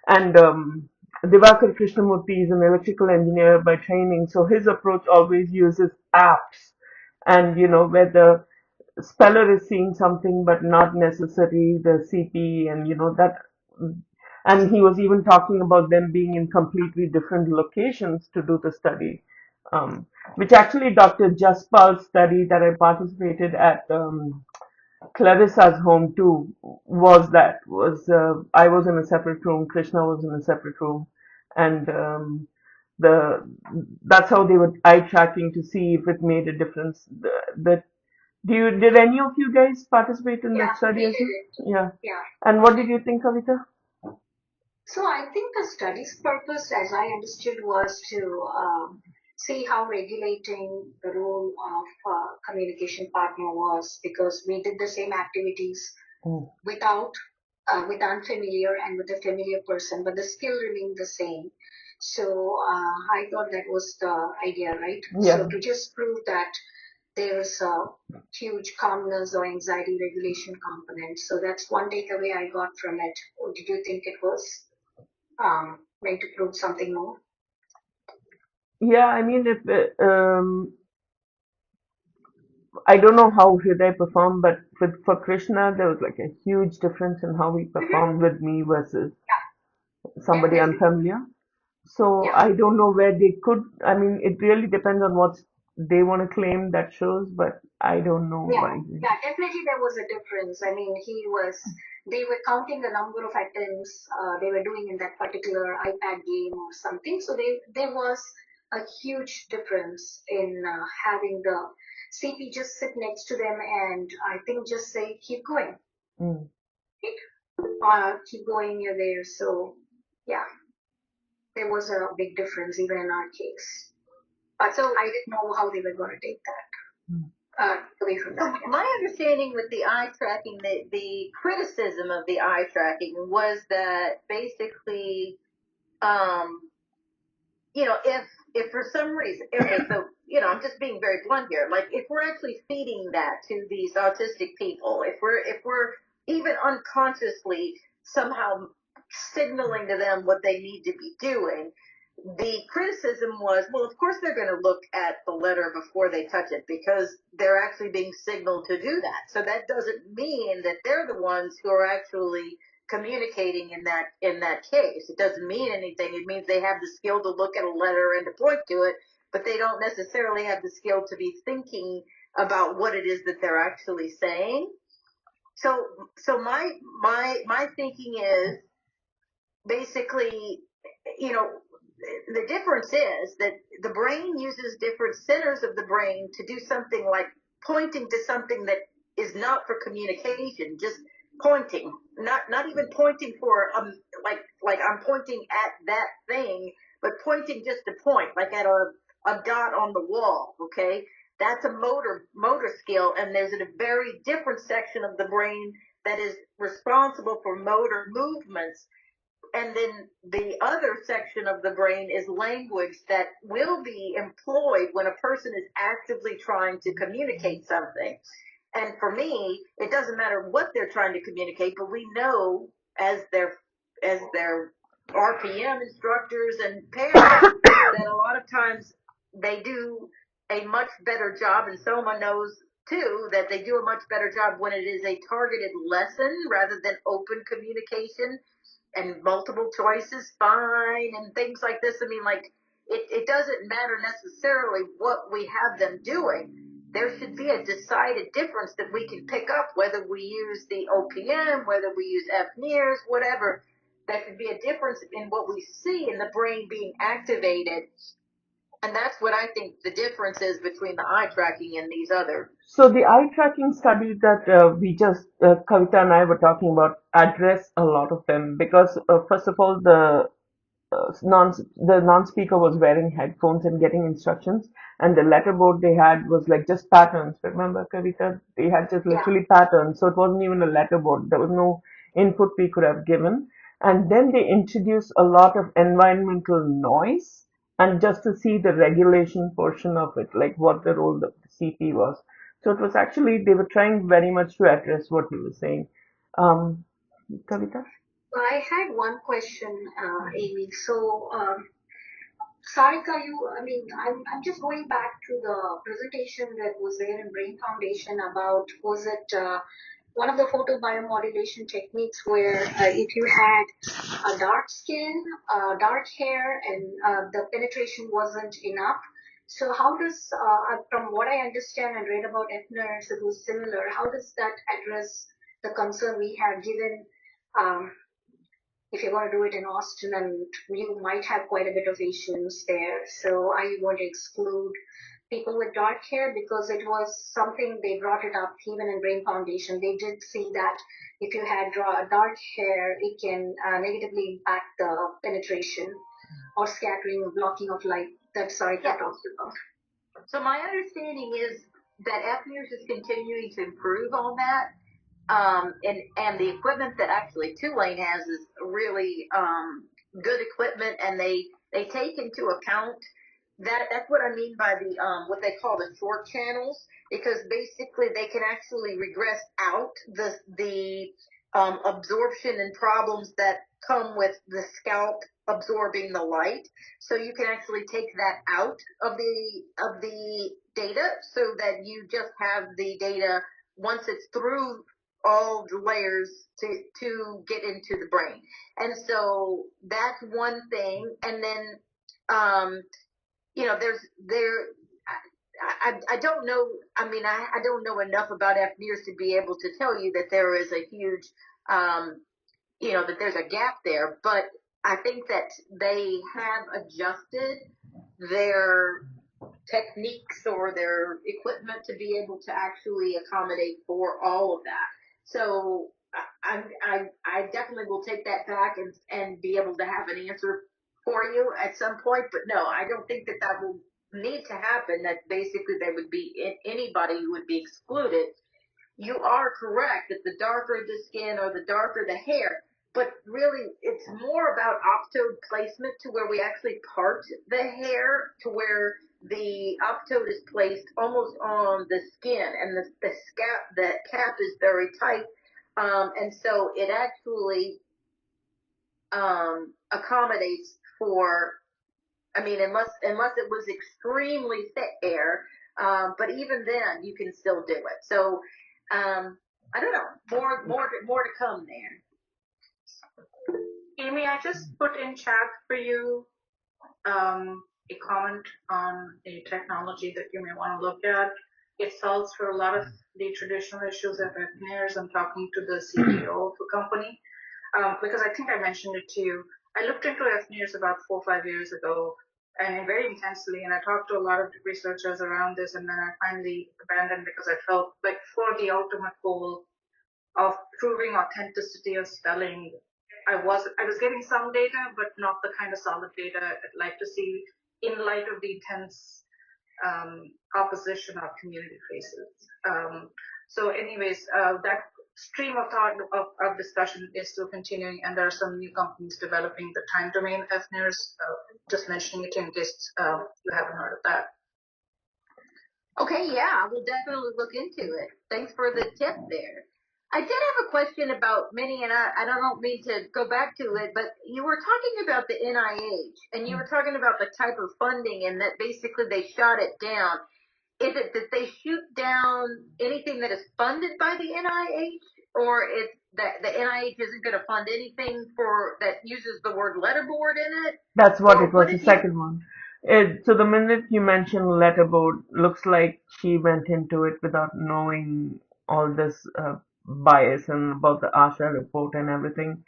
and Divakar Krishnamurti is an electrical engineer by training, so his approach always uses apps, and where the speller is seeing something but not necessarily the CP, and that, and he was even talking about them being in completely different locations to do the study, which actually Dr. Jaspal's study that I participated at. Clarissa's home too was I was in a separate room, Krishna was in a separate room, and the that's how they were eye tracking to see if it made a difference. Did any of you guys participate in Yeah, that study we as did it. well? Yeah. Yeah. And what did you think, Kavita? So I think the study's purpose, as I understood, was to see how regulating the role of communication partner was, because we did the same activities Mm. without, with unfamiliar and with a familiar person, but the skill remained the same. So I thought that was the idea, right? Yeah. So to just prove that there's a huge calmness or anxiety regulation component. So that's one takeaway I got from it. Or did you think it was meant to prove something more? Yeah, I mean, if I don't know how Hriday performed, but for Krishna, there was like a huge difference in how he performed with me versus somebody Definitely. unfamiliar. So Yeah. I don't know where they could. I mean, it really depends on what they want to claim that shows, but I don't know Yeah. why. Yeah, definitely there was a difference. I mean, they were counting the number of attempts they were doing in that particular iPad game or something. So there was a huge difference in having the CP just sit next to them and I think just say, keep going, Mm. keep going, you're there. So, yeah, there was a big difference even in our case. But So I didn't know how they were going to take that Mm. to away from So that. my understanding with the eye tracking, the criticism of the eye tracking was that basically, if for some reason, okay, so I'm just being very blunt here. Like, if we're actually feeding that to these autistic people, if we're even unconsciously somehow signaling to them what they need to be doing, the criticism was, well, of course they're going to look at the letter before they touch it because they're actually being signaled to do that. So that doesn't mean that they're the ones who are actually communicating in that case. It doesn't mean anything. It means they have the skill to look at a letter and to point to it, but they don't necessarily have the skill to be thinking about what it is that they're actually saying. So my thinking is basically, the difference is that the brain uses different centers of the brain to do something like pointing to something that is not for communication, just pointing, not even pointing for like I'm pointing at that thing, but pointing just to point, like at a dot on the wall. Okay, that's a motor skill, and there's a very different section of the brain that is responsible for motor movements. And then the other section of the brain is language that will be employed when a person is actively trying to communicate something. And for me, it doesn't matter what they're trying to communicate, but we know as their RPM instructors and parents that a lot of times they do a much better job, and Soma knows too that they do a much better job when it is a targeted lesson rather than open communication and multiple choices fine and things like this. I mean, like, it doesn't matter necessarily what we have them doing. There should be a decided difference that we can pick up, whether we use the OPM, whether we use FNIRS, whatever. There should be a difference in what we see in the brain being activated. And that's what I think the difference is between the eye tracking and these other. So the eye tracking study that Kavita and I were talking about address a lot of them because first of all the non-speaker was wearing headphones and getting instructions, and the letterboard they had was like just patterns. Remember, Kavita? They had just Yeah. literally patterns, so it wasn't even a letterboard. There was no input we could have given. And then they introduced a lot of environmental noise, and just to see the regulation portion of it, like what the role of the CP was. So it was actually they were trying very much to address what you were saying. Um, Kavita? I had one question, Amy. So, Sarika, I'm just going back to the presentation that was there in Brain Foundation about, was it one of the photobiomodulation techniques where if you had a dark skin, dark hair, and the penetration wasn't enough. So how does, from what I understand and read about FNIRS, it was similar. How does that address the concern we have given if you're going to do it in Austin, and you might have quite a bit of Asians there. So are you going to exclude people with dark hair? Because it was something they brought it up even in Brain Foundation. They did see that if you had dark hair, it can negatively impact the penetration or scattering or blocking of light that Sarika talked about. So my understanding is that FNIRS is continuing to improve on that. And the equipment that actually Tulane has is really good equipment, and they take into account that's what I mean by the what they call the short channels, because basically they can actually regress out the absorption and problems that come with the scalp absorbing the light. So you can actually take that out of the data, so that you just have the data once it's through all the layers to get into the brain. And so that's one thing. And then I don't know. I mean, I don't know enough about FNIRS to be able to tell you that there is a huge, that there's a gap there. But I think that they have adjusted their techniques or their equipment to be able to actually accommodate for all of that. So I definitely will take that back and be able to have an answer for you at some point. But no, I don't think that will need to happen, that basically they would be anybody who would be excluded. You are correct that the darker the skin or the darker the hair, but really it's more about optode placement to where we actually part the hair to where the optode is placed almost on the skin, and the cap is very tight, and so it actually accommodates for, I mean, unless it was extremely thick hair, but even then you can still do it. So I don't know, more to come there. Amy, I just put in chat for you a comment on a technology that you may want to look at. It solves for a lot of the traditional issues of engineers. I'm talking to the CEO of the company because I think I mentioned it to you. I looked into FNIRS about 4 or 5 years ago, and very intensely, and I talked to a lot of researchers around this, and then I finally abandoned because I felt like for the ultimate goal of proving authenticity of spelling, I was getting some data, but not the kind of solid data I'd like to see in light of the intense opposition of community faces. So anyways, that stream of thought of discussion is still continuing, and there are some new companies developing the time domain FNIRS, just mentioning it in case you haven't heard of that. Okay, yeah, I will definitely look into it. Thanks for the tip there. I did have a question about Minnie, and I don't mean to go back to it, but you were talking about the NIH, and you were talking about the type of funding, and that basically they shot it down. Is it that they shoot down anything that is funded by the NIH, or is that the NIH isn't going to fund anything that uses the word letterboard in it? That's what Or it was, the second one. So the minute you mention letterboard, looks like she went into it without knowing all this bias and about the ASHA report and everything.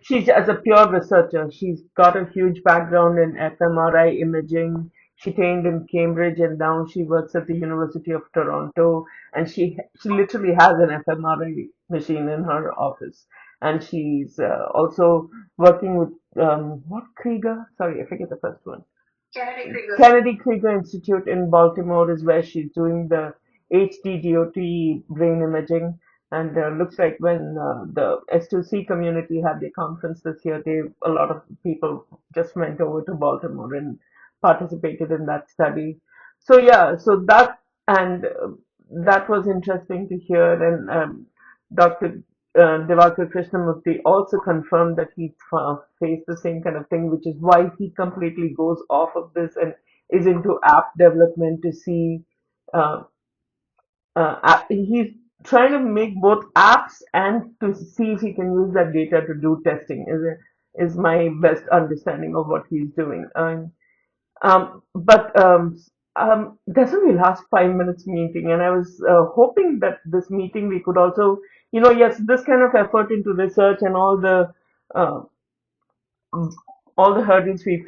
She's as a pure researcher, she's got a huge background in fMRI imaging. She trained in Cambridge and now she works at the University of Toronto, and she literally has an fMRI machine in her office, and she's also working with what Krieger? Sorry, I forget the first one. Kennedy Krieger. Kennedy Krieger Institute in Baltimore is where she's doing the HD-DOT brain imaging. And looks like when the S2C community had their conference this year, a lot of people just went over to Baltimore and participated in that study. So yeah, that was interesting to hear. And Dr. Divakar Krishnamurthy also confirmed that he faced the same kind of thing, which is why he completely goes off of this and is into app development to see. Uh, he's trying to make both apps and to see if he can use that data to do testing. Is my best understanding of what he's doing. But that's only last 5 minutes meeting, and I was hoping that this meeting we could also, yes, this kind of effort into research and uh, all the hurdles we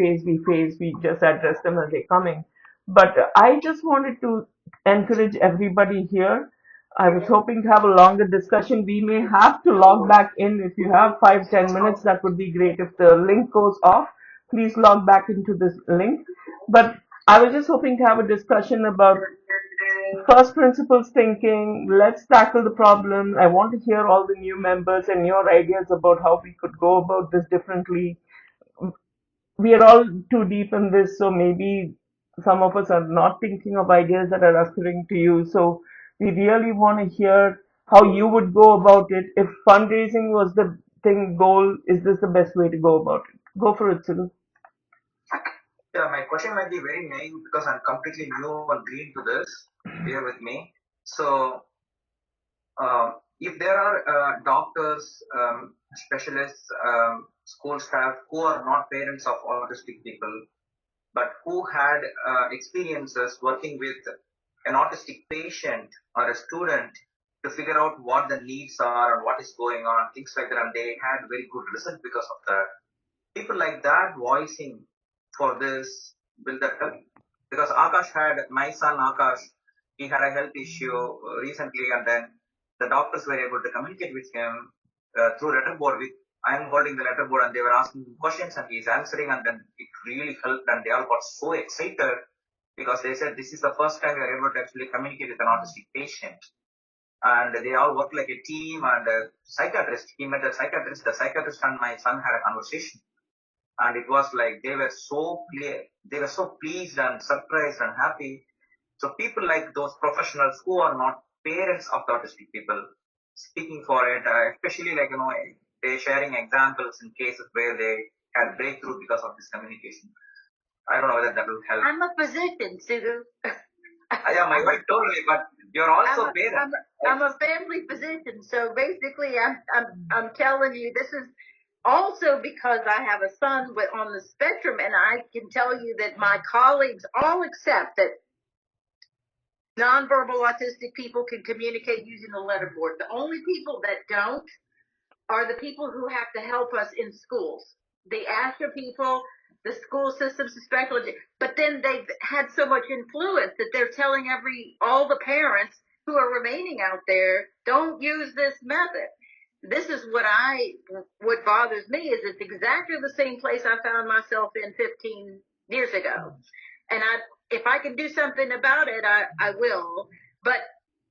just address them as they're coming. But I just wanted to encourage everybody here. I was hoping to have a longer discussion. We may have to log back in. If you have 5-10 minutes, that would be great. If the link goes off, please log back into this link. But I was just hoping to have a discussion about first principles thinking. Let's tackle the problem. I want to hear all the new members and your ideas about how we could go about this differently. We are all too deep in this, so maybe some of us are not thinking of ideas that are occurring to you. So we really want to hear how you would go about it. If fundraising was the goal, is this the best way to go about it? Go for it, Sidhu. Yeah, my question might be very naive because I'm completely new and green to this. Bear with me. So, if there are doctors, specialists, school staff who are not parents of autistic people, but who had experiences working with an autistic patient or a student to figure out what the needs are and what is going on, things like that, and they had very good result because of that. People like that voicing for this, will that help? Because my son Akash, he had a health issue recently, and then the doctors were able to communicate with him through letterboard with I'm holding the letterboard and they were asking him questions and he's answering, and then it really helped and they all got so excited because they said this is the first time we are able to actually communicate with an autistic patient. And they all work like a team, and a psychiatrist, he met a psychiatrist, the psychiatrist and my son had a conversation. And it was like they were so clear, they were so pleased and surprised and happy. So people like those professionals who are not parents of the autistic people speaking for it, especially like, they sharing examples in cases where they had breakthrough because of this communication. I don't know whether that will help. I'm a physician, Sugu. Yeah, my wife told me, but you're also parent. I'm a family physician, so basically, I'm telling you, this is also because I have a son on the spectrum, and I can tell you that my colleagues all accept that nonverbal autistic people can communicate using the letterboard. The only people that don't are the people who have to help us in schools. The ASHA people, the school systems, the special, but then they've had so much influence that they're telling all the parents who are remaining out there, don't use this method. This is what bothers me is it's exactly the same place I found myself in 15 years ago. And if I can do something about it, I will. But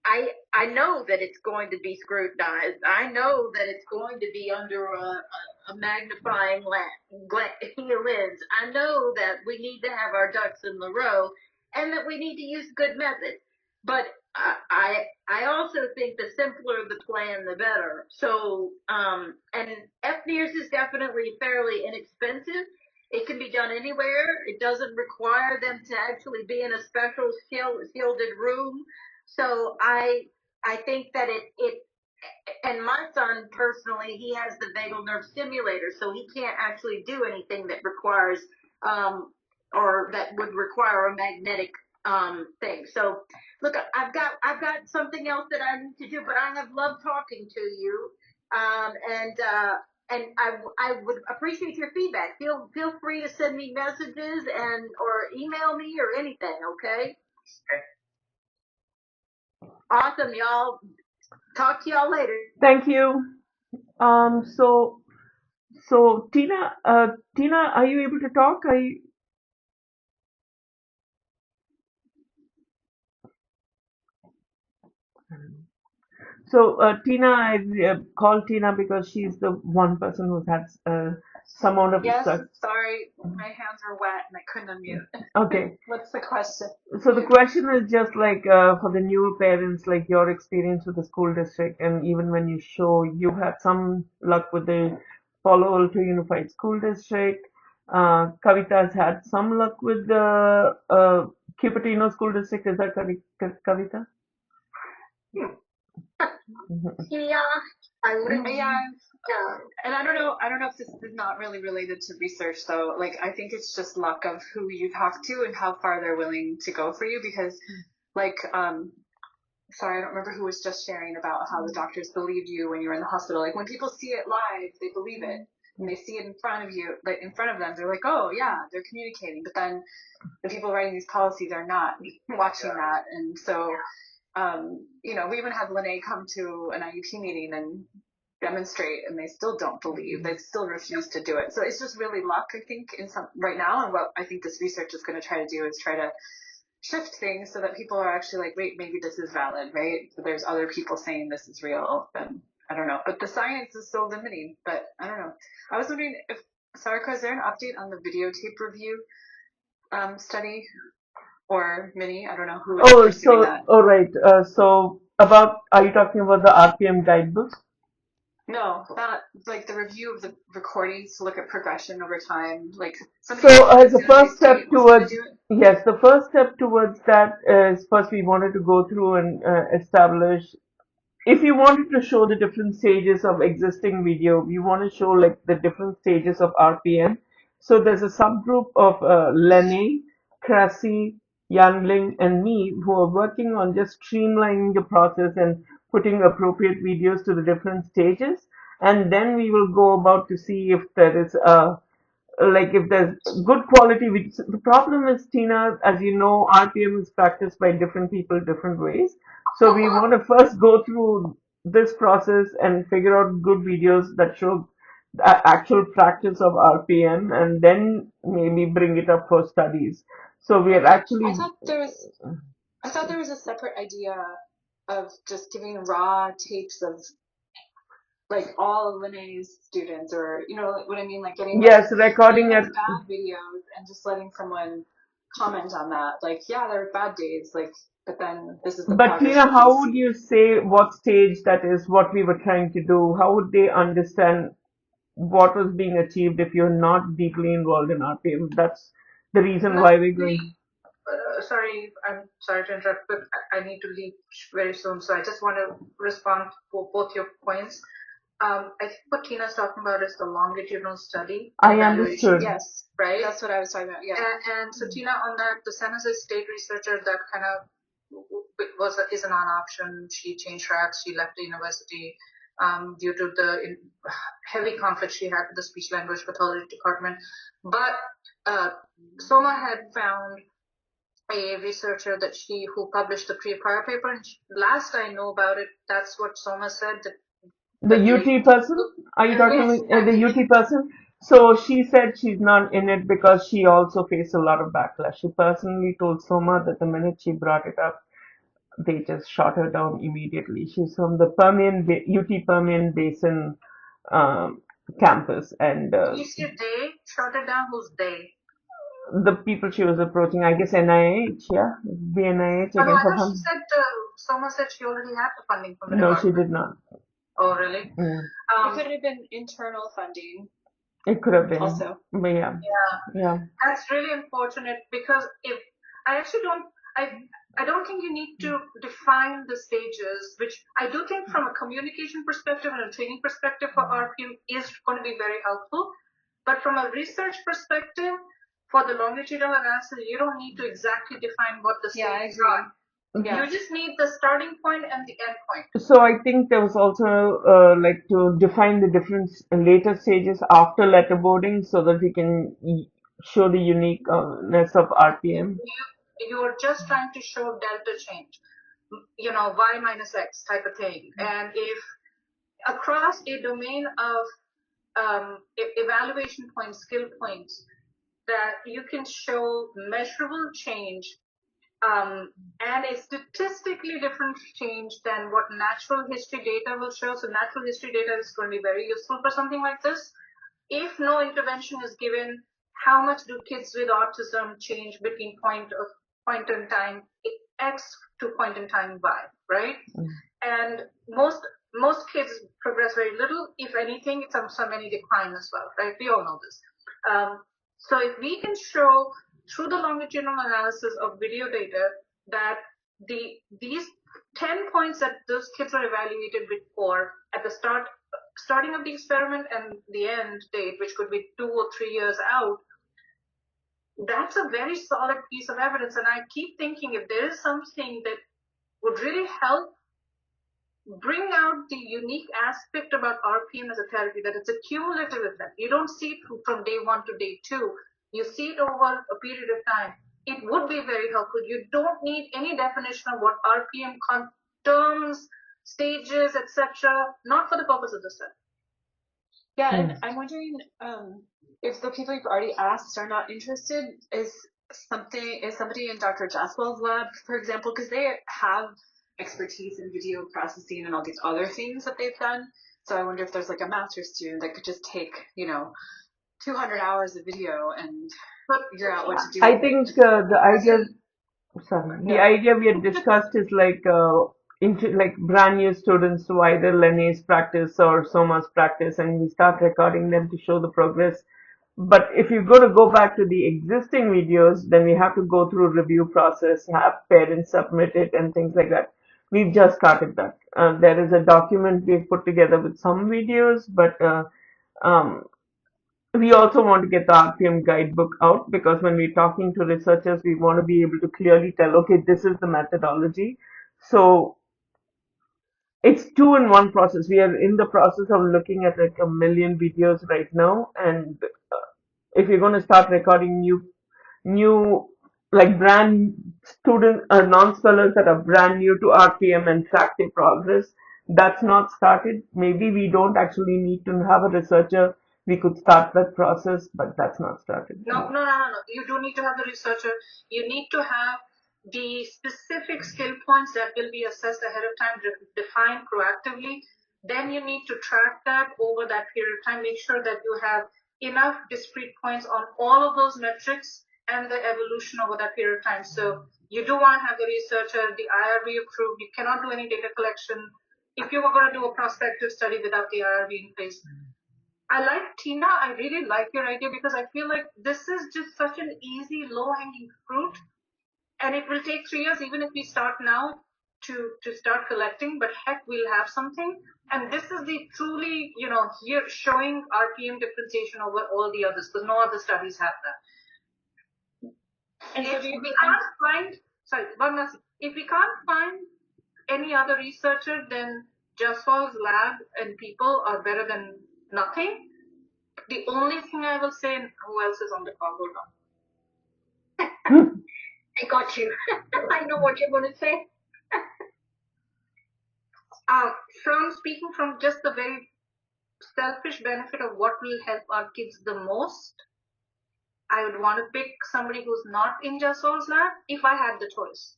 I know that it's going to be scrutinized. I know that it's going to be under a magnifying lens. I know that we need to have our ducks in the row and that we need to use good methods. But I also think the simpler the plan, the better. So, and FNIRS is definitely fairly inexpensive. It can be done anywhere. It doesn't require them to actually be in a special shielded room. So I think that it and my son personally, he has the vagal nerve stimulator, so he can't actually do anything that requires or that would require a magnetic thing. So look, I've got something else that I need to do, but I have loved talking to you. And I would appreciate your feedback. Feel free to send me messages or email me or anything, okay? Awesome, y'all. Talk to y'all later. Thank you. So Tina, are you able to talk? So Tina, I called Tina because she's the one person who's had some amount of Yes, success. sorry, my hands are wet and I couldn't unmute. Okay. What's the question? So the question is just like for the newer parents, like your experience with the school district, and even when you've had some luck with the Palo Alto Unified School District. Kavita's had some luck with the Cupertino School District. Is that correct, Kavita? Yeah, I wouldn't. Yeah, Yeah. and I don't know if this is not really related to research though. Like, I think it's just luck of who you talk to and how far they're willing to go for you because, like, sorry, I don't remember who was just sharing about how the doctors believed you when you were in the hospital. Like, when people see it live, they believe it. When they see it in front of you, like in front of them, they're like, oh yeah, they're communicating. But then the people writing these policies are not watching that. And so, we even had Lene come to an IEP meeting and demonstrate, and they still don't believe. They still refuse to do it. So it's just really luck, I think, right now. And what I think this research is going to try to do is try to shift things so that people are actually like, wait, maybe this is valid, right? So there's other people saying this is real, then I don't know. But the science is so limiting, but I don't know. I was wondering if, Sarika, is there an update on the videotape review study or Minnie? I don't know who is pursuing that. All right. Are you talking about the RPM guidebook? No, not like the review of the recordings to look at progression over time. Like, as a first step towards the first step towards that is first we wanted to go through and establish. If you wanted to show the different stages of existing video, we want to show like the different stages of RPM. So there's a subgroup of Lene, Krasi, Yanling, and me who are working on just streamlining the process and putting appropriate videos to the different stages. And then we will go about to see if there is if there's good quality. The problem is, Tina, as you know, RPM is practiced by different people different ways. So we want to first go through this process and figure out good videos that show actual practice of RPM and then maybe bring it up for studies. So we are I actually, thought there was a separate idea of just giving raw tapes of like all Linnaeus students, or you know what I mean, like getting yes, getting recording like it. bad videos and just letting someone comment on that. Like, yeah, there were bad days, like, but then this is the But progress Tina, that we how would see. you say what stage that is, what we were trying to do? How would they understand what was being achieved if you're not deeply involved in RPM? That's the reason No, why we're going. sorry, I'm sorry to interrupt, but I need to leave very soon, so I just want to respond for both your points. I think what Tina's talking about is the longitudinal study and I evaluation, understood. Yes, right? that's what I was talking about. Yeah. And so Tina, on that, the San Jose State researcher that kind of is a non-option. She changed tracks. She left the university due to the heavy conflict she had with the speech language pathology department. But Soma had found a researcher that who published the prior paper, and last I know about it, that's what Soma said, that The UT person? Are you talking yes, about the UT person? So she said she's not in it because she also faced a lot of backlash. She personally told Soma that the minute she brought it up, they just shot her down immediately. She's from the UT Permian Basin campus, and you said they shut it down. Who's they? the people she was approaching, I guess NIH, yeah, the NIH Oh, no, again I for thought she funding. said Soma said she already had the funding from the No, she department. did not. Oh, really? Mm. It could have been internal funding It could have been, also. but yeah, yeah. That's really unfortunate because if I actually don't, I don't think you need to define the stages, which I do think from a communication perspective and a training perspective for RPM is going to be very helpful. But from a research perspective, for the longitudinal analysis, you don't need to exactly define what the Yeah, I stages agree. are. Yeah. You just need the starting point and the end point. So I think there was also like to define the different later stages after letterboarding so that we can show the uniqueness of RPM. You're just trying to show delta change, y minus x type of thing. And if across a domain of evaluation points, skill points, that you can show measurable change and a statistically different change than what natural history data will show. So natural history data is going to be very useful for something like this. If no intervention is given, how much do kids with autism change between point in time X to point in time Y, right? And most kids progress very little. If anything, some many decline as well, right? We all know this. So if we can show through the longitudinal analysis of video data that these 10 points that those kids were evaluated before at the starting of the experiment and the end date, which could be 2 or 3 years out, that's a very solid piece of evidence. And I keep thinking if there is something that would really help bring out the unique aspect about RPM as a therapy, that it's a cumulative effect. You don't see it from day 1 to day 2. You see it over a period of time. It would be very helpful. You don't need any definition of what RPM terms, stages, etc., not for the purpose of the study. Yeah, and I'm wondering if the people you've already asked are not interested, is somebody in Dr. Jaswell's lab, for example, because they have expertise in video processing and all these other things that they've done. So I wonder if there's like a master's student that could just take, 200 hours of video and figure out what to do. I think the idea we had discussed is like like brand new students to either Lenny's practice or Soma's practice, and we start recording them to show the progress. But if you're going to go back to the existing videos, then we have to go through review process, have parents submit it, and things like that. We've just started that. There is a document we've put together with some videos, but um, we also want to get the RPM guidebook out because when we're talking to researchers, we want to be able to clearly tell, okay, this is the methodology. So it's 2-in-1 process. We are in the process of looking at like 1 million videos right now, and if you're going to start recording new like brand student non-spellers that are brand new to RPM and track their progress, that's not started. Maybe we don't actually need to have a researcher we could start that process, but that's not started. No. You do need to have the researcher. You need to have the specific skill points that will be assessed ahead of time, defined proactively. Then you need to track that over that period of time. Make sure that you have enough discrete points on all of those metrics and the evolution over that period of time. So you do want to have the researcher, the IRB approved. You cannot do any data collection if you were going to do a prospective study without the IRB in place. I like Tina. I really like your idea because I feel like this is just such an easy, low-hanging fruit, and it will take 3 years, even if we start now to start collecting. But heck, we'll have something, and this is the truly, here showing RPM differentiation over all the others because no other studies have that. And if we can't find, if we can't find any other researcher, then Jaswal's lab and people are better than nothing. The only thing I will say, who else is on the call? Hold on. I got you. I know what you're going to say. From speaking from just the very selfish benefit of what will help our kids the most, I would want to pick somebody who's not in Jaswal's lab if I had the choice.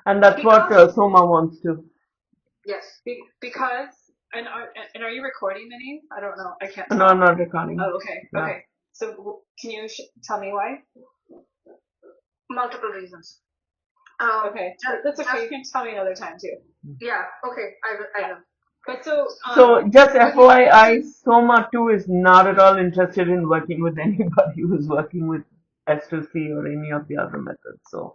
And that's what Soma wants to. Yes. Because, and are you recording, Minnie? I don't know. I can't. No, I'm not recording. Oh, okay. No. Okay. So can you tell me why? Multiple reasons. Okay. That's okay. You can tell me another time too. Yeah. Okay. I will. But so. So just FYI, Soma too is not at all interested in working with anybody who's working with S2C or any of the other methods. So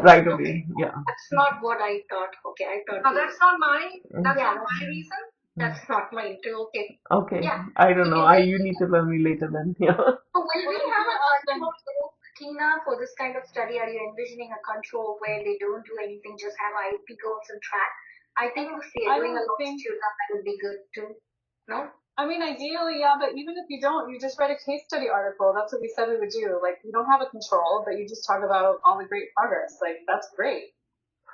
right away, yeah. That's not what I thought. Okay, I thought. No, that's not my. That's not my reason. That's not my reason. Okay. Okay. Yeah. I don't know. You need to tell me later then. Yeah. So will we have a control group, Tina, for this kind of study? Are you envisioning a control where they don't do anything, just have IP goals and track? I think if they're doing a longitudinal, that would be good too. No? I mean, ideally, yeah, but even if you don't, you just write a case study article. That's what we said we would do. Like, you don't have a control, but you just talk about all the great progress. Like, that's great.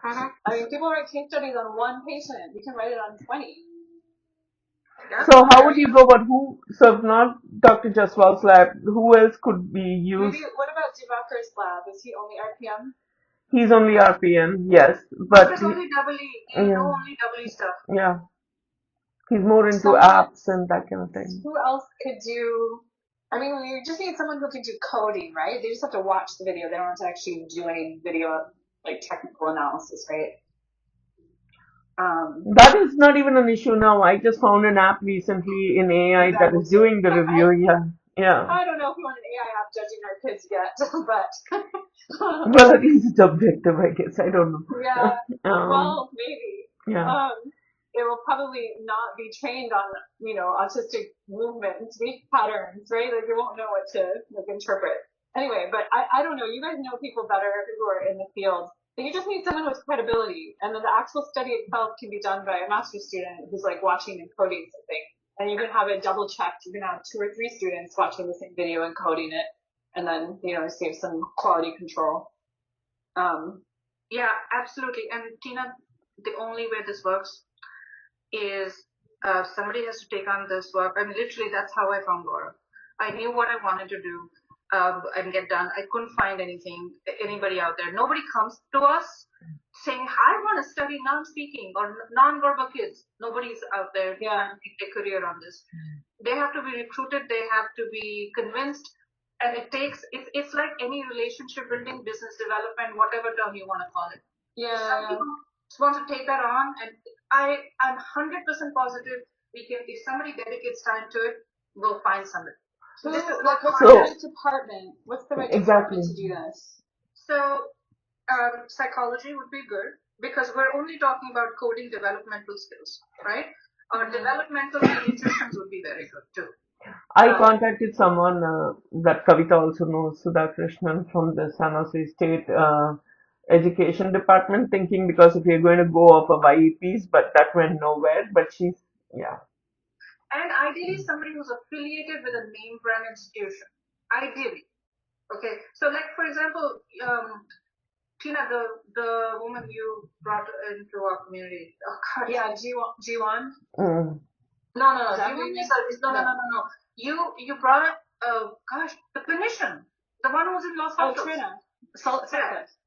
I mean, people write case studies on one patient. You can write it on 20. So how would you go about so if not Dr. Jaswal's lab, who else could be used? Maybe, what about Divakar's lab? Is he only RPM? He's only RPM, yes. But it's only double E. You know, only double E stuff. Yeah. He's more into apps and that kind of thing. Who else could do? I mean, you just need someone who can do coding, right? They just have to watch the video. They don't have to actually do any video, like technical analysis, right? That is not even an issue now. I just found an app recently in AI that is doing the review. Yeah. I don't know if we want an AI app judging our kids yet, but. Well, at least it's objective, I guess. I don't know. Yeah. Well, maybe. Yeah. It will probably not be trained on, autistic movement and speech patterns, right? Like, you won't know what to interpret. Anyway, but I don't know. You guys know people better who are in the field. But you just need someone with credibility. And then the actual study itself can be done by a master's student who's, like, watching and coding something. And you can have it double checked. You can have 2 or 3 students watching the same video and coding it. And then, save some quality control. Yeah, absolutely. And Tina, the only way this works is somebody has to take on this work. I mean, literally, that's how I found Laura. I knew what I wanted to do and get done. I couldn't find anybody out there. Nobody comes to us saying, I want to study non-speaking or non-verbal kids. Nobody's out there trying to make a career on this. They have to be recruited. They have to be convinced. And it's like any relationship building, business development, whatever term you want to call it. Yeah. Some people want to take that on, and I'm 100% positive if somebody dedicates time to it, we'll find somebody. So this is what's not the right department? What's the right department to do this? So psychology would be good because we're only talking about coding developmental skills, right? Developmental pediatricians would be very good too. I contacted someone that Kavita also knows, Sudha Krishnan from the San Jose State Education Department, thinking because if you're going to go off of IEPs, but that went nowhere. But she's, And ideally somebody who's affiliated with a name brand institution. Ideally. Okay. So like for example, Tina, the woman you brought into our community. Oh God. Yeah, G1. No. No. you brought up, the clinician, the one who's in Los Oh, Altos. Trina.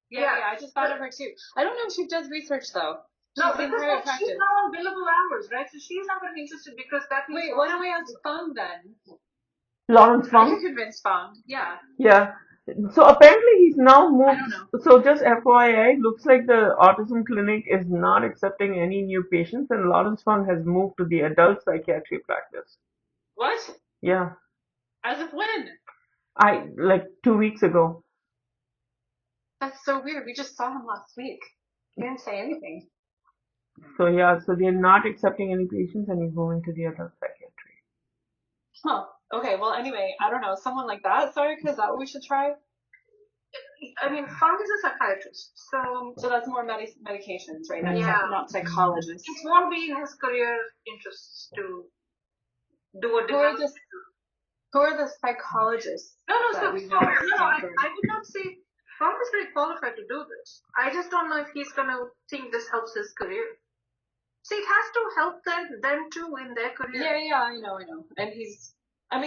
Yeah. Yeah, I just thought of her too. I don't know if she does research though. No, She's in because private she's practice. now on billable hours, right? So she's not going to be interested because that means. Wait, why don't we ask Fung then? Lawrence I Fung? can convince Fung. Yeah. Yeah. So apparently he's now I moved. don't know. So just FYI, looks like the autism clinic is not accepting any new patients, and Lawrence Fung has moved to the adult psychiatry practice. What? Yeah, As of when? like 2 weeks ago. That's so weird. We just saw him last week. He didn't say anything. So yeah, so they're not accepting any patients, and he's moving to the adult psychiatry. Huh. Okay, well, anyway, I don't know. Someone like that, Sarika, is that what we should try? I mean, Fung is a psychiatrist, so So that's more medications, right? Not, Yeah. not psychologists. it won't be in his career interests to do a Who are development. Who are the psychologists? No, that so we no, know at I Stanford? would not say Fung is very qualified to do this. I just don't know if he's going to think this helps his career. See, it has to help them too in their career. Yeah, I know. And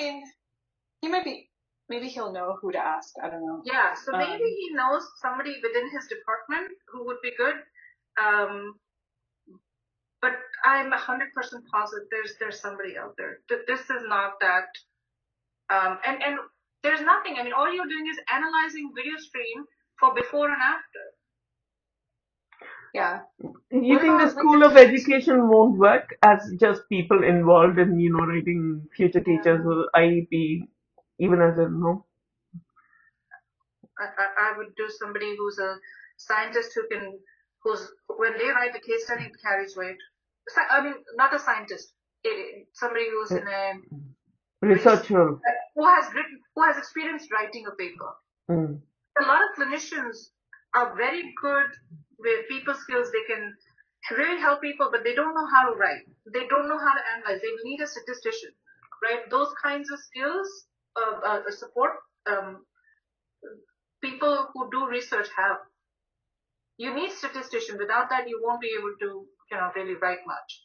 he might be, maybe he'll know who to ask. I don't know. Yeah, so maybe he knows somebody within his department who would be good. But I'm 100% positive there's somebody out there. This is not that. And there's nothing. I mean, all you're doing is analyzing video stream for before and after. Yeah. You What think the about, like, School the of Education won't work as just people involved in, writing future teachers or IEP, even as a no? I would do somebody who's a scientist who's when they write the case study, it carries weight. I mean, not a scientist. Somebody who's in a Research role. who has experience writing a paper. Mm. A lot of clinicians are very good with people skills. They can really help people, but they don't know how to write. They don't know how to analyze. They need a statistician, right? Those kinds of skills, support, people who do research have. You need statistician. Without that, you won't be able to, really write much.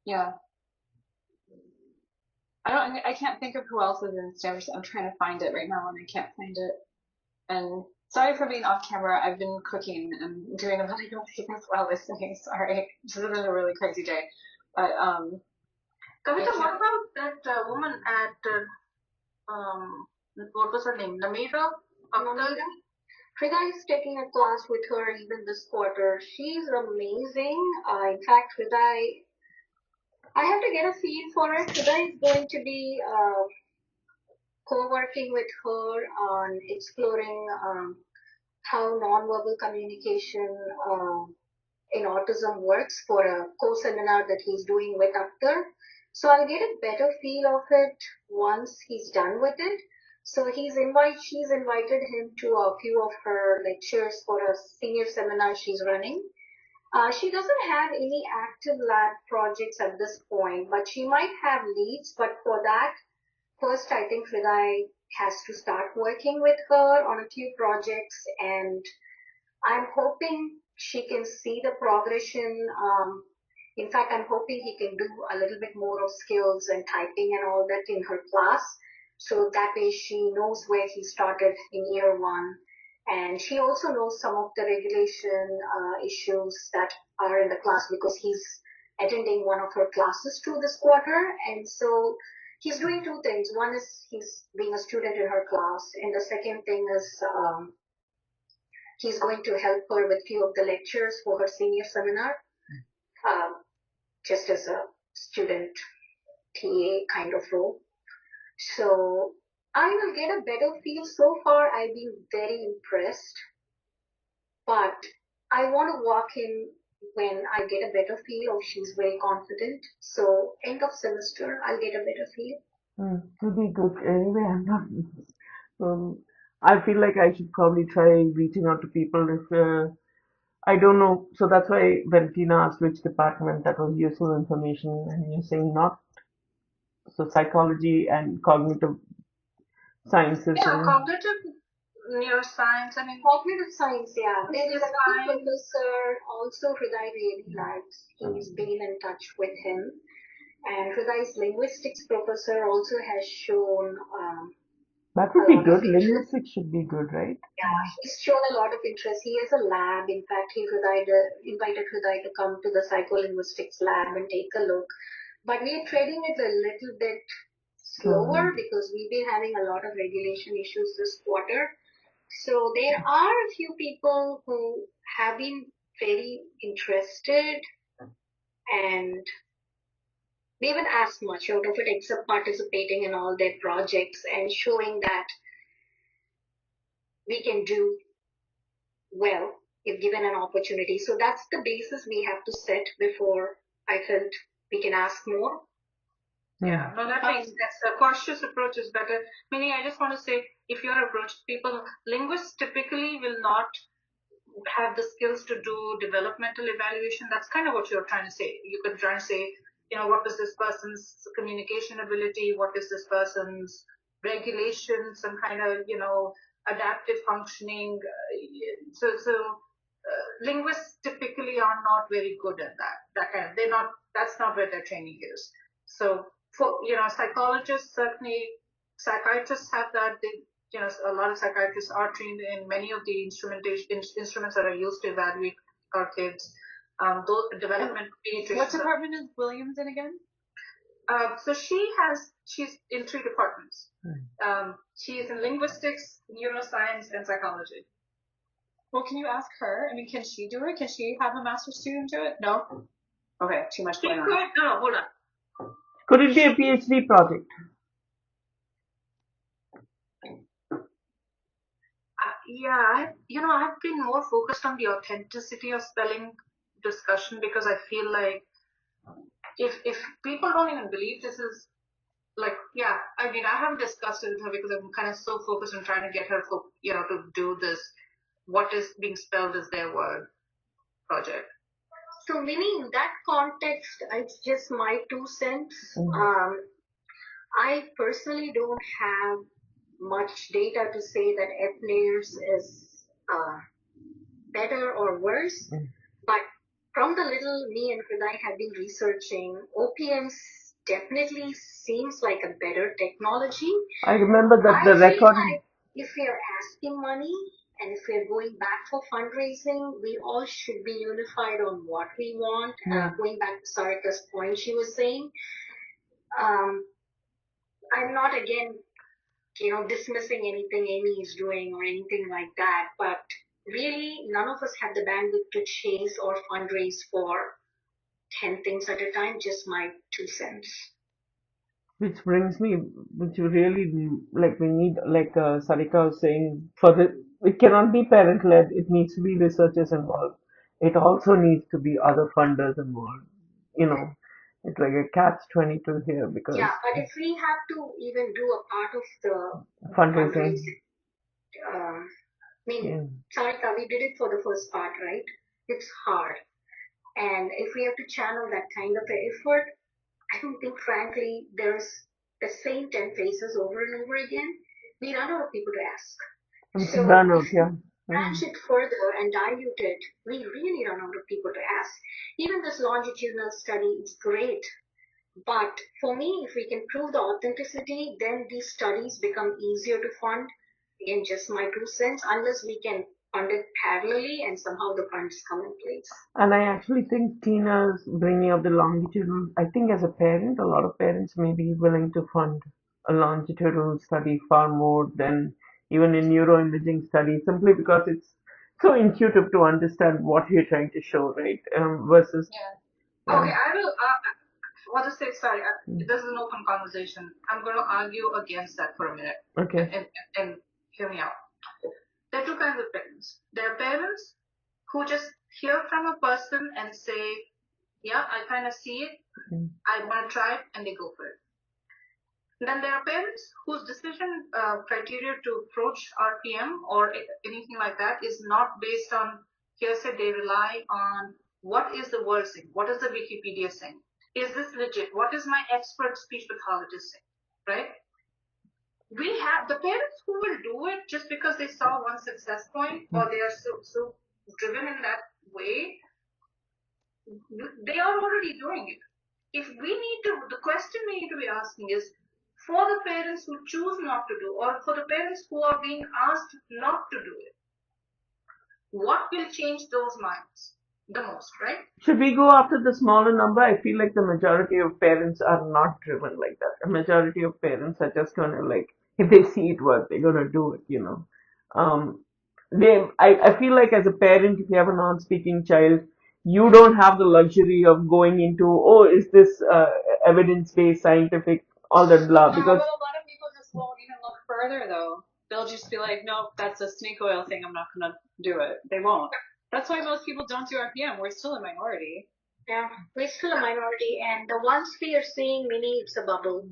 Yeah. I can't think of who else is in Stanford. I'm trying to find it right now and I can't find it. And sorry for being off camera. I've been cooking and doing a million things while listening. Sorry. This has been a really crazy day. But, Kavita, what about that woman at, what was her name? Namira? Frida is taking a class with her even this quarter. She's amazing. In fact, Frida, I have to get a feel for it. Frida is going to be co-working with her on exploring how nonverbal communication in autism works for a co-seminar that he's doing with Akhtar. So I'll get a better feel of it once he's done with it. So she's invited him to a few of her lectures for a senior seminar she's running. She doesn't have any active lab projects at this point, but she might have leads. But for that, first I think Hriday has to start working with her on a few projects, and I'm hoping she can see the progression. In fact, I'm hoping he can do a little bit more of skills and typing and all that in her class. So that way she knows where he started in year one. And she also knows some of the regulation issues that are in the class because he's attending one of her classes too this quarter. And so he's doing two things. One is he's being a student in her class. And the second thing is he's going to help her with few of the lectures for her senior seminar, just as a student TA kind of role. So I will get a better feel. So far, I've been very impressed, but I want to walk in when I get a better feel of she's very confident. So end of semester, I'll get a better feel. To be good. Anyway, I'm not. I feel like I should probably try reaching out to people if I don't know. So that's why when Tina asked which department, that was useful information, and you're saying not. So psychology and cognitive sciences. Yeah, cognitive neuroscience. I mean, cognitive science. Yeah, there is another professor also Hriday really likes. He's been in touch with him. And Hriday's linguistics professor also has shown That a would be lot of good. interest. Linguistics should be good, right? Yeah, he's shown a lot of interest. He has a lab. In fact, he invited Hriday to come to the psycholinguistics lab and take a look. But we're treading it a little bit slower because we've been having a lot of regulation issues this quarter. So there are a few people who have been very interested and they haven't asked much out of it except participating in all their projects and showing that we can do well if given an opportunity. So that's the basis we have to set before I felt we can ask more. Yeah, no, that makes sense. A cautious approach is better. Meaning, I just want to say, if you're approaching people, linguists typically will not have the skills to do developmental evaluation. That's kind of what you're trying to say. You could try and say, what is this person's communication ability? What is this person's regulation? Some kind of, adaptive functioning. Linguists typically are not very good at that. That's not where their training is. So for, psychologists, certainly psychiatrists have that. A lot of psychiatrists are trained in many of the instruments that are used to evaluate our kids. Those development pediatricians. What department is Williams in again? So she's in 3 departments. She is in linguistics, neuroscience, and psychology. Well, can you ask her? I mean, can she do it? Can she have a master's student do it? No? Okay, too much going on. No, hold on. Could it be a PhD project? Yeah, I've been more focused on the authenticity of spelling discussion because I feel like if people don't even believe this is like, yeah, I mean, I haven't discussed it with her because I'm kind of so focused on trying to get her, to do this, what is being spelled as their word project. So, Minnie, in that context, it's just my 2 cents. I personally don't have much data to say that FNAIRS is better or worse, but from the little me and Hriday have been researching, OPMs definitely seems like a better technology. I remember that the I feel recording. like if we are asking money and if we're going back for fundraising, we all should be unified on what we want. Going back to Sarika's point, she was saying, I'm not again, dismissing anything Amy is doing or anything like that, but really none of us have the bandwidth to chase or fundraise for 10 things at a time, just my 2 cents. Which brings me, which you really like, we need, like Sarika was saying, it cannot be parent-led, it needs to be researchers involved. It also needs to be other funders involved. It's like a catch-22 here because. Yeah, but if we have to even do a part of the fundraising. Sarika, we did it for the first part, right? It's hard. And if we have to channel that kind of effort, I don't think, frankly, there's the same 10 faces over and over again. We run out of people to ask. So branch it further and dilute it, we really run out of people to ask. Even this longitudinal study is great. But for me, if we can prove the authenticity, then these studies become easier to fund. Again, just my 2 cents, unless we can fund it parallelly and somehow the funds come in place. And I actually think Tina's bringing up the longitudinal. I think as a parent, a lot of parents may be willing to fund a longitudinal study far more than even a neuroimaging study, simply because it's so intuitive to understand what you're trying to show, right? Versus. Yeah. Okay, I will. What to say? Sorry, this is an open conversation. I'm going to argue against that for a minute. Okay. And hear me out. There are 2 kinds of parents. There are parents who just hear from a person and say, yeah, I kind of see it. I want to try it, and they go for it. Then there are parents whose decision criteria to approach RPM or anything like that is not based on hearsay. They rely on what is the word saying, what is the Wikipedia saying, is this legit, what is my expert speech pathologist saying, right? We have the parents who will do it just because they saw one success point or they are so driven in that way. They are already doing it. if we need to, the question we need to be asking is, for the parents who choose not to do, or for the parents who are being asked not to do it, what will change those minds the most, right? Should we go after the smaller number? I feel like the majority of parents are not driven like that. A majority of parents are just gonna like, if they see it work, they're gonna do it, you know. I feel like as a parent, if you have a non-speaking child, you don't have the luxury of going into, oh, is this evidence-based, scientific, all that blah, No, because but a lot of people just won't even look further though. They'll just be like, nope, that's a snake oil thing. I'm not gonna do it. They won't. That's why most people don't do RPM. We're still a minority. Yeah, we're still a minority, and the ones we are seeing, Minnie, it's a bubble.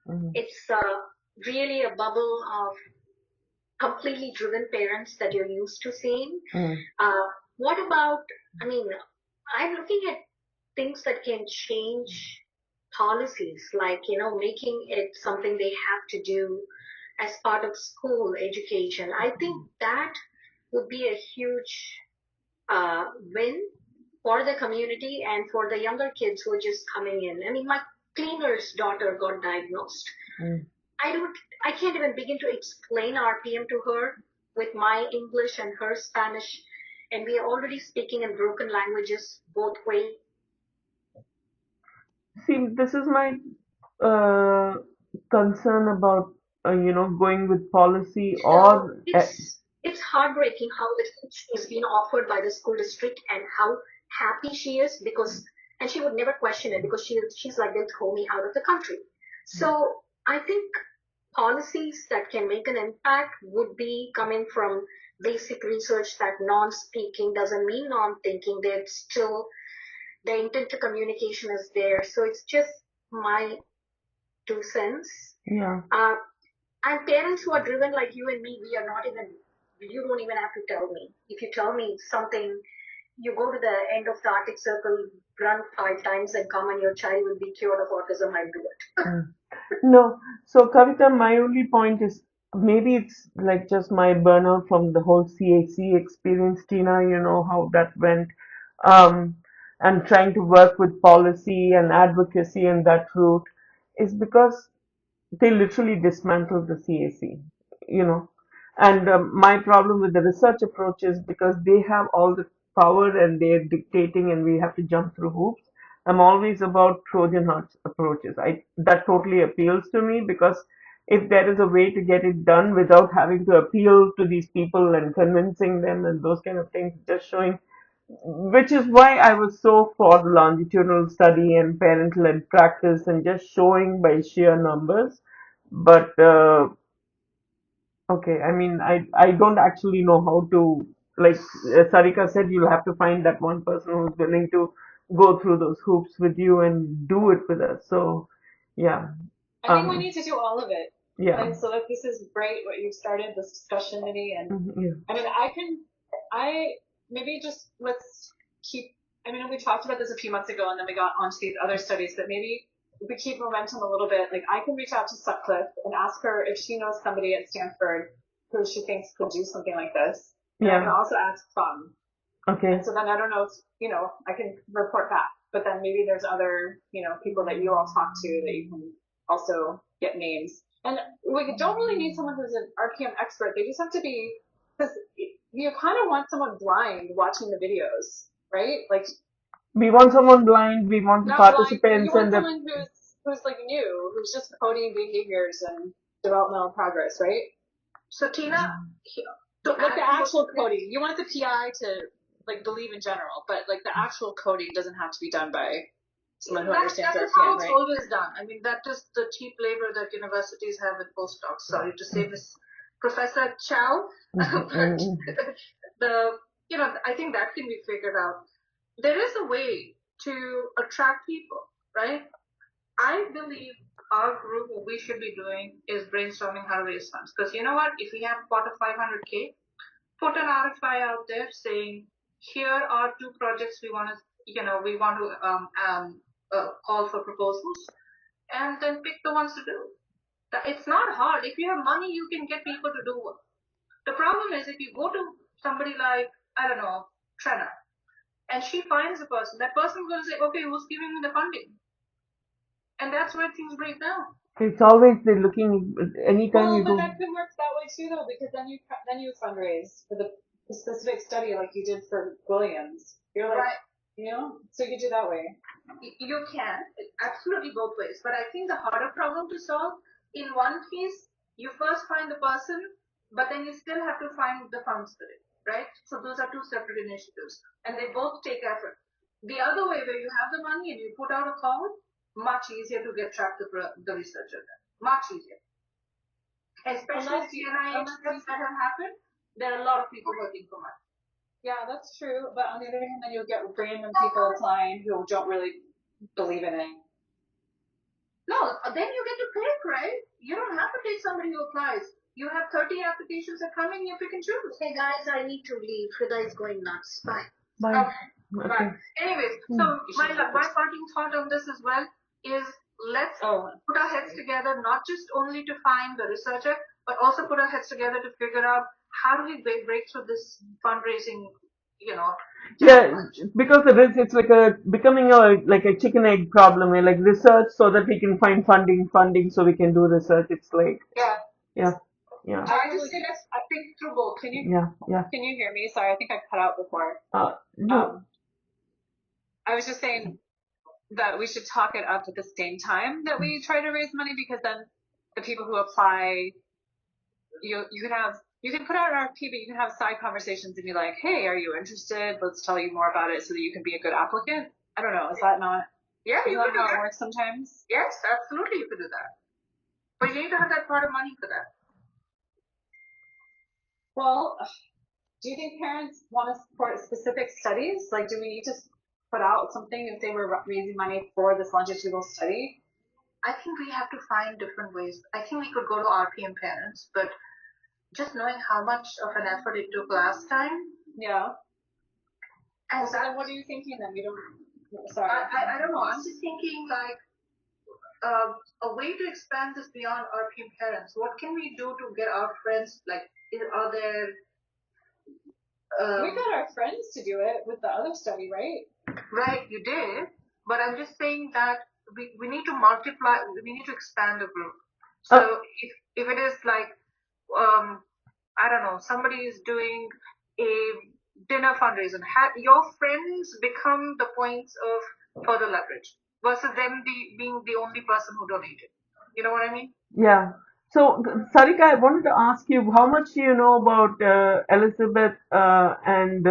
Mhm. It's really a bubble of completely driven parents that you're used to seeing. Mhm. What about, I mean, I'm looking at things that can change policies, like, making it something they have to do as part of school education. I think that would be a huge win for the community and for the younger kids who are just coming in. I mean, my cleaner's daughter got diagnosed. Mm. I can't even begin to explain RPM to her with my English and her Spanish, and we are already speaking in broken languages both ways. See, this is my uh, concern about going with policy So or it's heartbreaking how the is being offered by the school district and how happy she is because, and she would never question it because she's like, they'll throw me out of the country. So I think policies that can make an impact would be coming from basic research that non-speaking doesn't mean non-thinking. There's still the intent to communication is there. So it's just my 2 cents. yeah. And parents who are driven like you and me, you don't even have to tell me. If you tell me something, you go to the end of the Arctic Circle, run 5 times and come and your child will be cured of autism, I'll do it. Mm. No, so Kavita, my only point is maybe it's like just my burnout from the whole CAC experience, Tina, you know how that went. Um, and trying to work with policy and advocacy and that route is because they literally dismantled the CAC, you know. And my problem with the research approach is because they have all the power and they're dictating, and we have to jump through hoops. I'm always about Trojan horse approaches. That totally appeals to me because if there is a way to get it done without having to appeal to these people and convincing them and those kind of things, just showing, which is why I was so for the longitudinal study and parent-led practice and just showing by sheer numbers. But okay, I mean, I don't actually know how to, like Sarika said, you'll have to find that one person who's willing to go through those hoops with you and do it with us. So, yeah, I think we um, need to do all of it. yeah, And so like this is great what you've started this discussion, Minnie, and yeah. I mean I maybe just let's keep I mean we talked about this a few months ago and then we got onto these other studies, but maybe if we keep momentum a little bit, like I can reach out to Sutcliffe and ask her if she knows somebody at Stanford who she thinks could do something like this. And I can Yeah. also ask Fung. Okay. And so then I don't know if, I can report back. But then maybe there's other, people that you all talk to that you can also get names. And we don't really need someone who's an RPM expert. They just have to be, because you kind of want someone blind watching the videos, right? Like We want someone blind. We want the not blind. You participants want and the someone who's like new, who's just coding behaviors and developmental progress, right? So Tina, Like the actual coding. You want the PI to like believe in general, but like the actual coding doesn't have to be done by someone who understands that is RPM, how it's right? always done. I mean, that is the cheap labor that universities have with postdocs. Sorry to say, Miss Professor Chow, but I think that can be figured out. There is a way to attract people, right? I believe our group, what we should be doing is brainstorming how to raise funds. Because you know what? If we have got a 500K, put an RFI out there saying, here are 2 projects we want to call for proposals, and then pick the ones to do. It's not hard. If you have money, you can get people to do work. The problem is if you go to somebody like, I don't know, Trena, and she finds a person, that person is going to say, okay, who's giving me the funding? And that's where things break down. It's always they're looking, anytime Well, you but go. that could work that way too, though, because then you fundraise for the specific study like you did for Williams. You're like, Right. you know, so you could do that way. You can, absolutely both ways. But I think the harder problem to solve, in one case, you first find the person, but then you still have to find the funds for it, right? So those are two separate initiatives, and they both take effort. The other way, where you have the money and you put out a call, much easier to get track the researcher then. Much easier. Especially with the NIH stuff that have happened, there are a lot of people working for money. Yeah, that's true. But on the other hand, then you'll get random people applying who don't really believe in it. No, then you get to pick, right? You don't have to take somebody who applies. You have 30 applications that come in, you pick and choose. Hey guys, I need to leave. Frida is going nuts. Bye. Bye. Okay. Okay. Anyways, so my parting thought on this as well is let's put our heads together, not just only to find the researcher, but also put our heads together to figure out how do we break through this fundraising, Yeah, because it's like becoming like a chicken egg problem. Where like research so that we can find funding so we can do research. It's like yeah. I just say let's think through both. Can you Can you hear me? Sorry, I think I cut out before. No. I was just saying that we should talk it up at the same time that we try to raise money, because then the people who apply, you can put out an RFP, but you can have side conversations and be like, hey, are you interested? Let's tell you more about it so that you can be a good applicant. I don't know. Is that not? Yeah, Is that how it works sometimes? Yes, absolutely, you could do that. But you need to have that part of money for that. Well, do you think parents want to support specific studies? Like, do we need to put out something if they were raising money for this longitudinal study? I think we have to find different ways. I think we could go to RPM parents, but just knowing how much of an effort it took last time. Yeah. And so then what are you thinking then? You don't. Sorry. I don't know. I'm just thinking like a way to expand this beyond RPM parents. What can we do to get our friends? Like, are there? We got our friends to do it with the other study, right? Right, you did. But I'm just saying that we need to multiply. We need to expand the group. So if it is like I don't know, somebody is doing a dinner fundraiser, your friends become the points of further leverage versus them being the only person who donated. You know what I mean? Yeah. So, Sarika, I wanted to ask you, how much do you know about Elizabeth and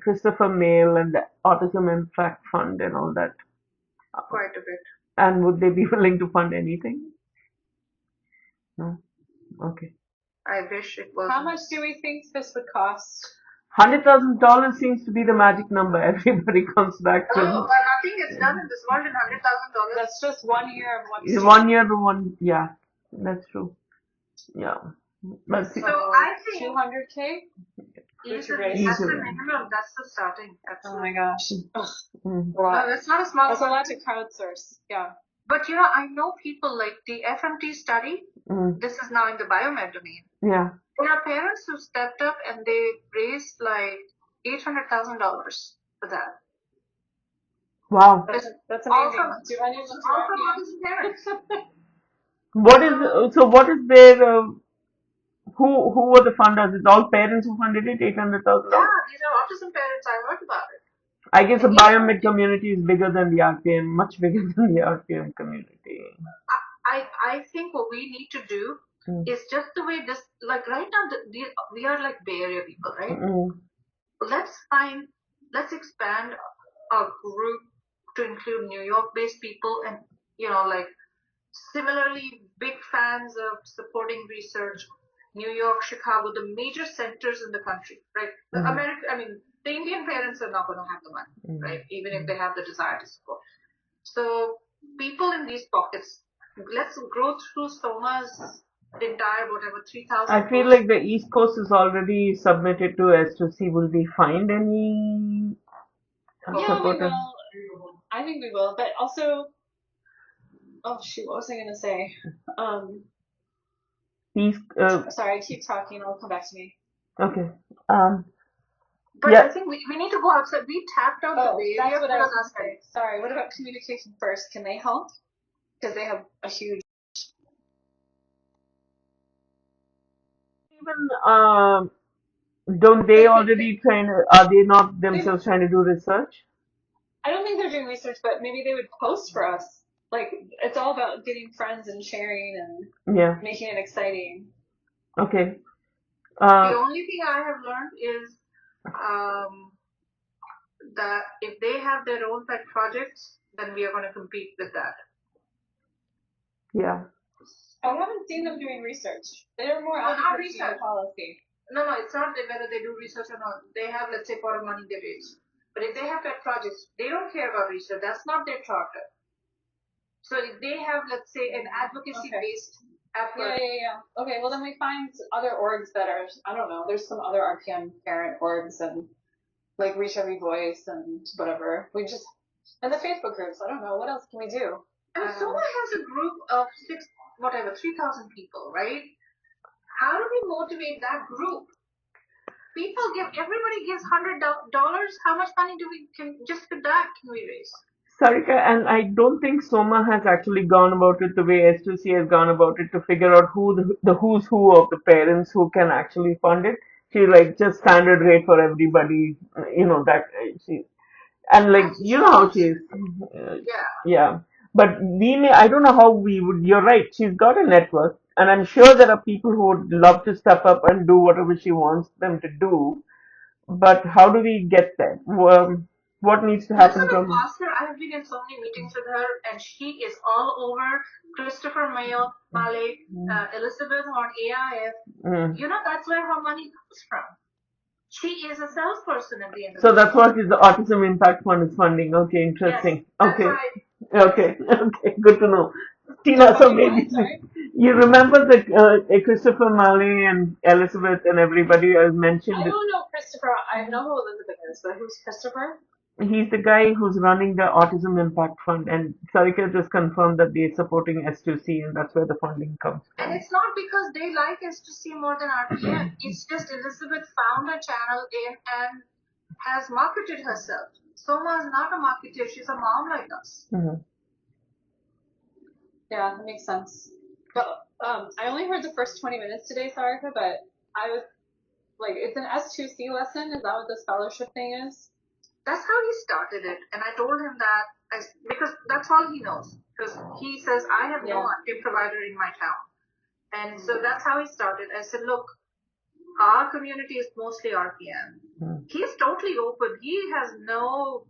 Christopher Mail and the Autism Impact Fund and all that? Quite a bit. And would they be willing to fund anything? No? Okay. I wish it was. How much do we think this would cost? $100,000 seems to be the magic number. Everybody comes back to. Oh, well, nothing is done in this world in $100,000. That's just 1 year of one student. 1 year to one. Yeah, that's true. Yeah. But so I think 200K? Easily. That's the minimum. That's the starting. Oh my gosh. No, that's not a small. That's a lot to crowdsource. Yeah. But I know people like the FMT study. This is now in the biomed domain. Yeah. There are parents who stepped up and they raised like $800,000 for that. Wow. That's amazing. Do any of them parents? What is their who were the funders? It's all parents who funded it, $800,000? Yeah, these are autism parents. I heard about it. I guess the biomed community is bigger than the RPM, much bigger than the RPM community. I think what we need to do is just the way this, like right now, we are like Bay Area people, right? Let's expand our group to include New York-based people and, like similarly big fans of supporting research. New York, Chicago, the major centers in the country, right? The Indian parents are not going to have the money, right? Even if they have the desire to support. So people in these pockets, let's grow through SOMA's entire 3,000. I feel like the East Coast is already submitted to us to see will we find any supporters. We will. I think we will, but also, oh shoot, what was I going to say? Sorry, keep talking. It'll come back to me. Okay. But I think we need to go outside. We tapped out the Bay Area. That's what I was going to say. Sorry, what about communication first? Can they help? because they have a huge. Even don't they already are they not themselves trying to do research? I don't think they're doing research, but maybe they would post for us. Like, it's all about getting friends and sharing and Yeah. making it exciting. Okay. The only thing I have learned is that if they have their own pet projects, then we are going to compete with that. Yeah. I haven't seen them doing research. They're more No, not advocates for research. policy. No, it's not whether they do research or not. They have, let's say, pot of money they raise. But if they have pet projects, they don't care about research. That's not their charter. So if they have, let's say, an advocacy-based effort. Yeah. Okay, well then we find other orgs that are, I don't know, there's some other RPM parent orgs and like Reach Every Voice and whatever. And the Facebook groups, I don't know, what else can we do? And Soma has a group of 3,000 people, right? How do we motivate that group? Everybody gives $100. How much money just with that can we raise? Sarika, and I don't think Soma has actually gone about it the way S2C has gone about it to figure out who the who's who of the parents who can actually fund it. She like just standard rate for everybody, that she and like how she is. Yeah. But I don't know how we would. You're right. She's got a network, and I'm sure there are people who would love to step up and do whatever she wants them to do. But how do we get there? What needs to happen from? I have been in so many meetings with her, and she is all over Christopher Mayo, Malay, Elizabeth on AIF. That's where her money comes from. She is a salesperson at the end of So that's what the Autism Impact Fund is funding. Okay, interesting. Yes, okay. Right. Okay, good to know. Tina, so maybe you remember the Christopher Malay and Elizabeth and everybody else mentioned. I don't know Christopher. I know who Elizabeth is, but who's Christopher? He's the guy who's running the Autism Impact Fund, and Sarika just confirmed that they're supporting S2C, and that's where the funding comes from. And it's not because they like S2C more than RPM. It's just Elizabeth found a channel and has marketed herself. Soma is not a marketer. She's a mom like us. Mm-hmm. Yeah, that makes sense. But I only heard the first 20 minutes today, Sarika, but I was like, it's an S2C lesson? Is that what the scholarship thing is? That's how he started it. And I told him that because that's all he knows. Because he says, I have no RPM provider in my town. And so that's how he started. I said, look, our community is mostly RPM. He's totally open. He has no,